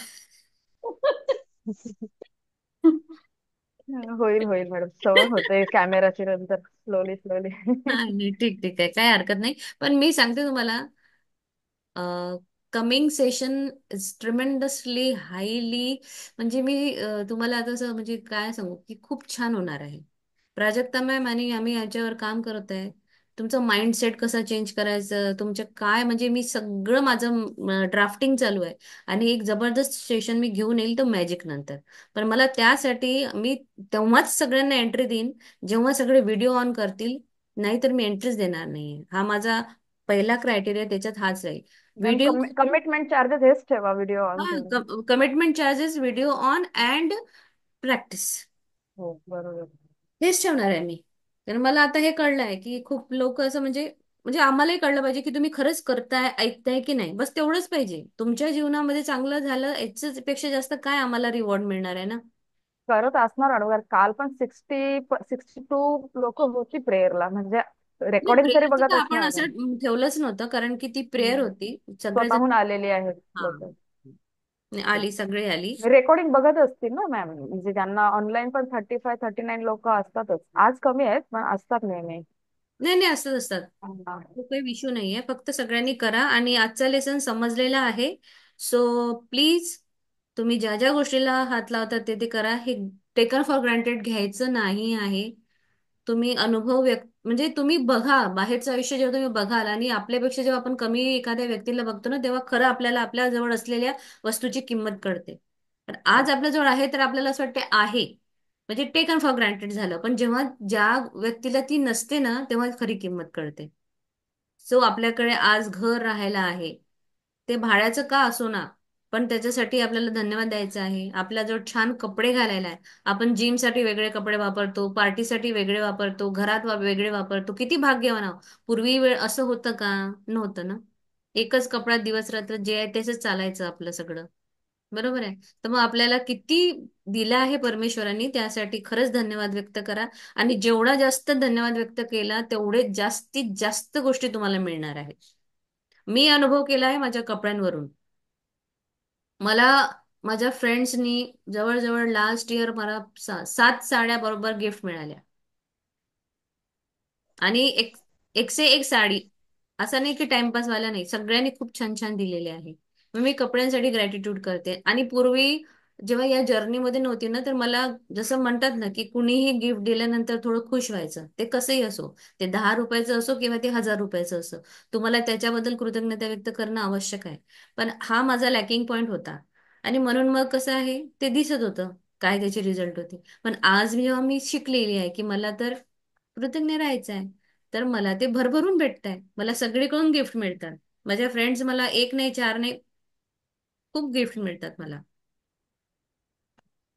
होईल होईल मॅडम, सवय होते कॅमेराची नंतर, स्लोली स्लोली. नाही, ठीक ठीक आहे, काय हरकत नाही. पण मी सांगते तुम्हाला, coming session is tremendously highly, म्हणजे मी तुम्हाला आता असं म्हणजे काय सांगू की खूप छान होणार आहे. प्राजक्ता मॅम आणि आम्ही याच्यावर काम करत आहे. तुमचं माइंडसेट कसा चेंज करायचं, तुमच्या काय म्हणजे मी सगळं माझं ड्राफ्टिंग चालू आहे. आणि एक जबरदस्त सेशन मी घेऊन येईल तर मॅजिक नंतर. पण मला त्यासाठी मी तेव्हाच सगळ्यांना एंट्री देईन जेव्हा सगळे व्हिडिओ ऑन करतील. नाहीतर मी एंट्रीच देणार नाहीये. हा माझा पहिला क्रायटेरिया त्याच्यात हाच राहील. मॅम, व्हिडिओ, कमिटमेंट चार्जेस हेच ठेवा, व्हिडिओ ऑन ठेवा. Commitment charges, video on and practice, हो बरोबर. हेच ठेवणार आहे मी. कारण मला आता हे कळलं आहे की खूप लोक असं म्हणजे म्हणजे आम्हालाही कळलं पाहिजे की तुम्ही खरंच करताय, ऐकताय की नाही, बस तेवढंच पाहिजे. तुमच्या जीवनामध्ये चांगलं झालं याच्याच पेक्षा जास्त काय आम्हाला रिवॉर्ड मिळणार आहे ना. करत असणार अडवणार, काल पण 62 लोक होती प्रेयरला, म्हणजे नाही, रेकॉर्डिंग तरी प्रेयरचं तर बघत आपण असणार मॅम. असं ठेवलंच नव्हतं कारण की ती प्रेयर होती. सगळेजण, स्वतःहून आलेली आहेत हा, लोक. आली, सगळे आली. रेकॉर्डिंग बघत असतील ना मॅम, म्हणजे त्यांना ऑनलाईन पण 35-39 लोक असतातच, आज कमी आहेत पण असतात नेहमी. नाही नाही, असतात असतात. हा. तो काही इश्यू नाहीये, फक्त सगळ्यांनी करा. आणि आजचा लेसन समजलेला आहे. सो प्लीज, तुम्ही ज्या ज्या गोष्टीला हात लावतात ते ते करा. हे टेकन फॉर ग्रांटेड घ्यायचं नाही आहे. तुम्ही अनुभव व्यक्त म्हणजे तुम्ही बघा, बाहेरचं आयुष्य जेव्हा तुम्ही बघाल आणि आपल्यापेक्षा जेव्हा आपण कमी एखाद्या व्यक्तीला बघतो ना, तेव्हा खरं आपल्याला आपल्या जवळ असलेल्या वस्तूची किंमत कळते. पण आज आपल्याजवळ आहे तर आपल्याला असं वाटते आहे, म्हणजे टेकन फॉर ग्रांटेड झालं. पण जेव्हा ज्या व्यक्तीला ती नसते ना, तेव्हा खरी किंमत कळते. सो आपल्याकडे आज घर राहायला आहे, ते भाड्याचं का असो ना, पण त्याच्यासाठी आपल्याला धन्यवाद द्यायचा आहे. आपल्याजवळ छान कपडे घालायला आहे. आपण जिमसाठी वेगळे कपडे वापरतो, पार्टीसाठी वेगळे वापरतो, घरात वेगळे वापरतो. किती भाग्यवान आहोत. पूर्वी वेळ असं होतं का? नव्हतं ना. एकच कपडा दिवस रात्र जे आहे त्याच चालायचं आपलं सगळं. बरोबर आहे. तर मग आपल्याला किती दिलं आहे परमेश्वरांनी, त्यासाठी खरंच धन्यवाद व्यक्त करा. आणि जेवढा जास्त धन्यवाद व्यक्त केला तेवढे जास्तीत जास्त गोष्टी तुम्हाला मिळणार आहेत. मी अनुभव केला आहे माझ्या कपड्यांवरून. मला माझ्या फ्रेंड्सनी जवळजवळ लास्ट इयर मला 7 साड्या बरोबर गिफ्ट मिळाल्या. आणि एकसे एक साडी. असं नाही की टाइमपास वाला नाही, सगळ्यांनी खूप छान छान दिलेले आहे. मग मी कपड्यांसाठी ग्रॅटिट्यूड करते. आणि पूर्वी जेव्हा या जर्नीमध्ये नव्हती ना, तर मला जसं म्हणतात ना की कुणीही गिफ्ट दिल्यानंतर थोडं खुश व्हायचं. ते कसंही असो, ते 10 रुपयाचं असो किंवा ते 1000 रुपयाचं असो, तुम्हाला त्याच्याबद्दल कृतज्ञता व्यक्त करणं आवश्यक आहे. पण हा माझा लॅकिंग पॉइंट होता. आणि म्हणून मग कसं आहे ते दिसत होतं काय त्याचे रिझल्ट होते. पण आज जेव्हा मी शिकलेली आहे की मला तर कृतज्ञ राहायचं आहे, तर मला ते भरभरून भेटत आहे. मला सगळीकडून गिफ्ट मिळतात. माझ्या फ्रेंड्स मला एक नाही चार नाही खूप गिफ्ट मिळतात मला.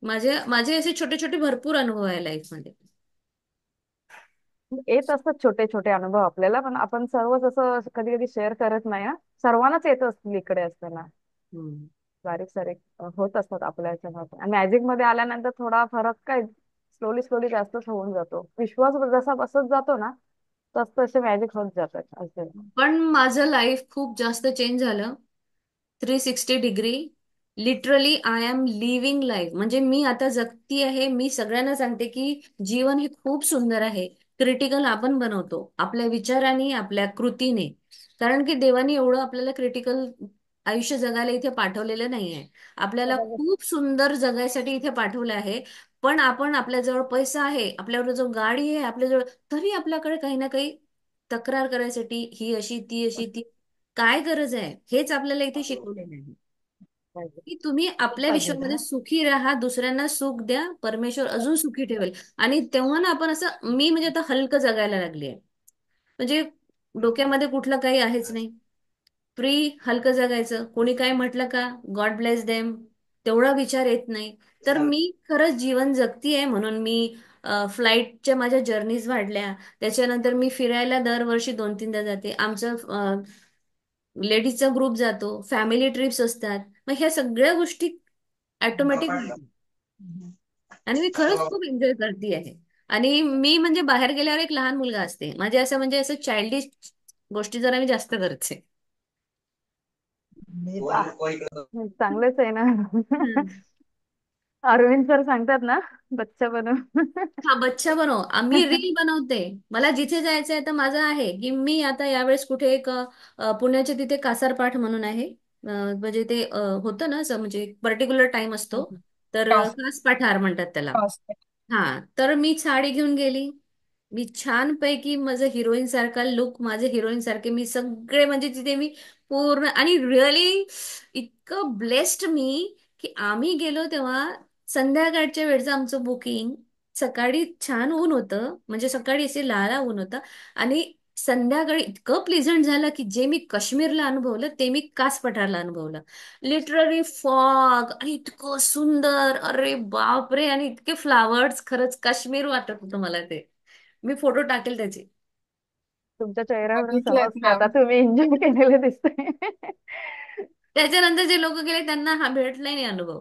माझे माझे असे छोटे छोटे भरपूर अनुभव आहे लाईफमध्ये. येत असतात छोटे छोटे अनुभव आपल्याला, पण आपण सर्वच असं कधी कधी शेअर करत नाही ना. सर्वांनाच येत असतील इकडे असताना. हम्म. बारीक सारीक होत असतात आपल्या ह्याच्यामध्ये. आणि मॅजिक मध्ये आल्यानंतर थोडा फरक काय, स्लोली स्लोली जास्तच होऊन जातो. विश्वास जसा बसत जातो ना, तस तसे मॅजिक होत जातात असे. पण माझं लाईफ खूप जास्त चेंज झालं. 360 degree. Literally I am living life. म्हणजे मी आता जगती आहे. मी सगळ्यांना सांगते की जीवन हे खूप सुंदर आहे. क्रिटिकल आपण बनवतो आपल्या विचारांनी, आपल्या कृतीने. कारण की देवाने एवढं आपल्याला क्रिटिकल आयुष्य जगायला इथे पाठवलेलं नाहीये. आपल्याला बरोबर. खूप सुंदर जगायसाठी इथे पाठवलं आहे. पण आपण, आपल्याजवळ पैसा आहे, आपल्यावर जो गाडी आहे आपल्याजवळ, तरी आपल्याकडे काही ना काही तक्रार करायसाठी, ही अशी ती अशी ती. काय गरज आहे? हेच आपल्याला इथे शिकवलेलं आहे की तुम्ही आपल्या विश्वामध्ये सुखी राहा, दुसऱ्यांना सुख द्या, परमेश्वर अजून सुखी ठेवेल. आणि तेव्हा ना आपण असं, मी म्हणजे आता हलकं जगायला लागली आहे. म्हणजे डोक्यामध्ये कुठलं काही आहेच नाही. फ्री हलकं जगायचं. कोणी काय म्हटलं का, गॉड ब्लेस देम, तेवढा विचार येत नाही. तर मी खरंच जीवन जगतीये. म्हणून मी फ्लाईटच्या माझ्या जर्नीज वाढल्या. त्याच्यानंतर मी फिरायला दरवर्षी 2-3दा जाते. आमचं लेडीजचा ग्रुप जातो, फॅमिली ट्रिप्स असतात. मग ह्या सगळ्या गोष्टी ऑटोमॅटिक. आणि मी खरंच खूप एन्जॉय करते आहे. आणि मी म्हणजे बाहेर गेल्यावर एक लहान मुलगा असते. माझे असं म्हणजे असं चाइल्डिश गोष्टी जरा मी जास्त करते. चांगलेच आहे ना. हम्म. अरविंद सर सांगतात ना, बच्चा बनव. हा, बच्चा बनव. आम्ही रील बनवते. मला जिथे जायचं आहे तर माझं आहे की मी आता यावेळेस कुठे एक पुण्याच्या तिथे कासारपाठ म्हणून आहे. म्हणजे ते होतं ना असं, म्हणजे पर्टिक्युलर टाइम असतो. तर कास कास पठार म्हणतात त्याला. कास हा. तर मी साडी घेऊन गेली. मी छान पैकी माझं हिरोईन सारखा लुक, माझे हिरोईन सारखे मी सगळे म्हणजे तिथे मी पूर्ण. आणि रिअली इतकं ब्लेस्ड मी की आम्ही गेलो तेव्हा संध्याकाळच्या वेळचं आमचं बुकिंग. सकाळी छान ऊन होतं, म्हणजे सकाळी असे लाला ऊन होतं. आणि संध्याकाळी इतकं प्लेझंट झालं की जे मी काश्मीरला अनुभवलं ते मी कास पठारला अनुभवलं. लिटरली फॉग आणि इतकं सुंदर, अरे बाप रे. आणि इतके फ्लावर्स, खरंच काश्मीर वाटत होतं मला ते. मी फोटो टाकेल त्याचे. तुमच्या चेहऱ्यावरून बघितलेत समजतं आता मॅम. तुम्ही एन्जॉय केलेलं दिसतंय. त्याच्यानंतर जे लोक गेले त्यांना हा भेटला नाही अनुभव.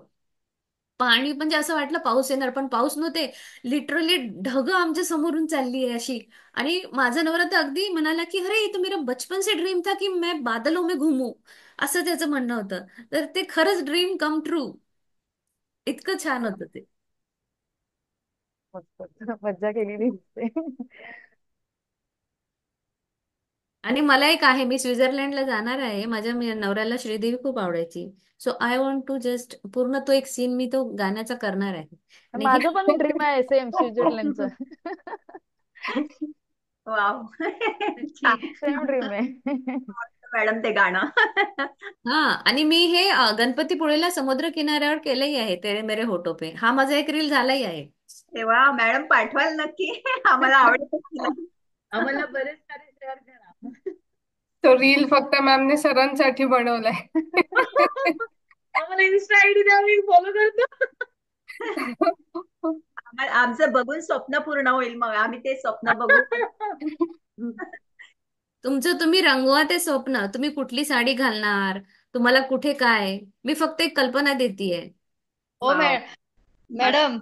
पाणी म्हणजे असं वाटलं पाऊस येणार, पण पाऊस नव्हते. लिटरली ढग आमच्या समोरून चालली आहे अशी. आणि माझा नवरा तर अगदी म्हणाला की अरे ये तो मेरा बचपन से ड्रीम था की मैं बादलों में घूमू. असं त्याचं म्हणणं होतं. तर ते खरंच ड्रीम कम ट्रू. इतकं छान होतं ते. मस्त मज्जा केलेली दिसते. आणि मला एक आहे, मी स्वित्झर्लंडला जाणार आहे. माझ्या नवऱ्याला श्रीदेवी खूप आवडायची. So I want to just पूर्ण तो एक सीन मी तो गाण्याचा करणार आहे. आणि हे माझं पण ड्रीम आहे सेम स्वित्झर्लंडचं. वाव. छान. सेम ड्रीम आहे. मॅडम ते गाणं. हा. आणि मी हे गणपतीपुळेला समुद्र किनाऱ्यावर केलंही आहे, तेरे मेरे होठो पे. हा माझा एक रील झालाही आहे. तेव्हा मॅडम पाठवाल नक्की. आम्हाला आवडेल. आम्हाला बरेच सारे शेअर करा. तो रील फक्त मॅमने सरांसाठी बनवलाय. आम्हाला इन्स्टा आयडी द्या, मी फॉलो करतो. आमचं बघून स्वप्न पूर्ण होईल, मग आम्ही ते स्वप्न बघू. तुमचं तुम्ही रंगवा ते स्वप्न. तुम्ही कुठली साडी घालणार, तुम्हाला कुठे काय, मी फक्त एक कल्पना देतीये. हो वाव. मॅडम,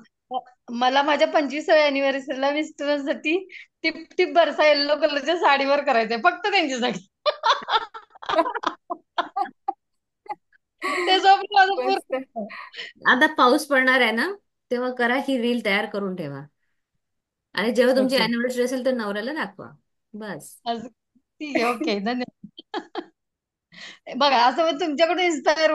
मला माझ्या 25व्या अॅनिव्हर्सरीला मिस्टरांसाठी टिप टिप बरसा येल्लो कलरच्या साडीवर करायचंय, फक्त त्यांच्यासाठी. ते स्वप्न माझं पूर्ण मस्त. होतं. आता पाऊस पडणार आहे ना, तेव्हा करा ही रील तयार करून ठेवा. आणि जेव्हा तुमची ओके. अॅनिव्हर्सरी असेल तर नवऱ्याला दाखवा. बस. ठीक आहे, ओके, धन्यवाद. बघा, असं मग तुमच्याकडून इन्स्पायर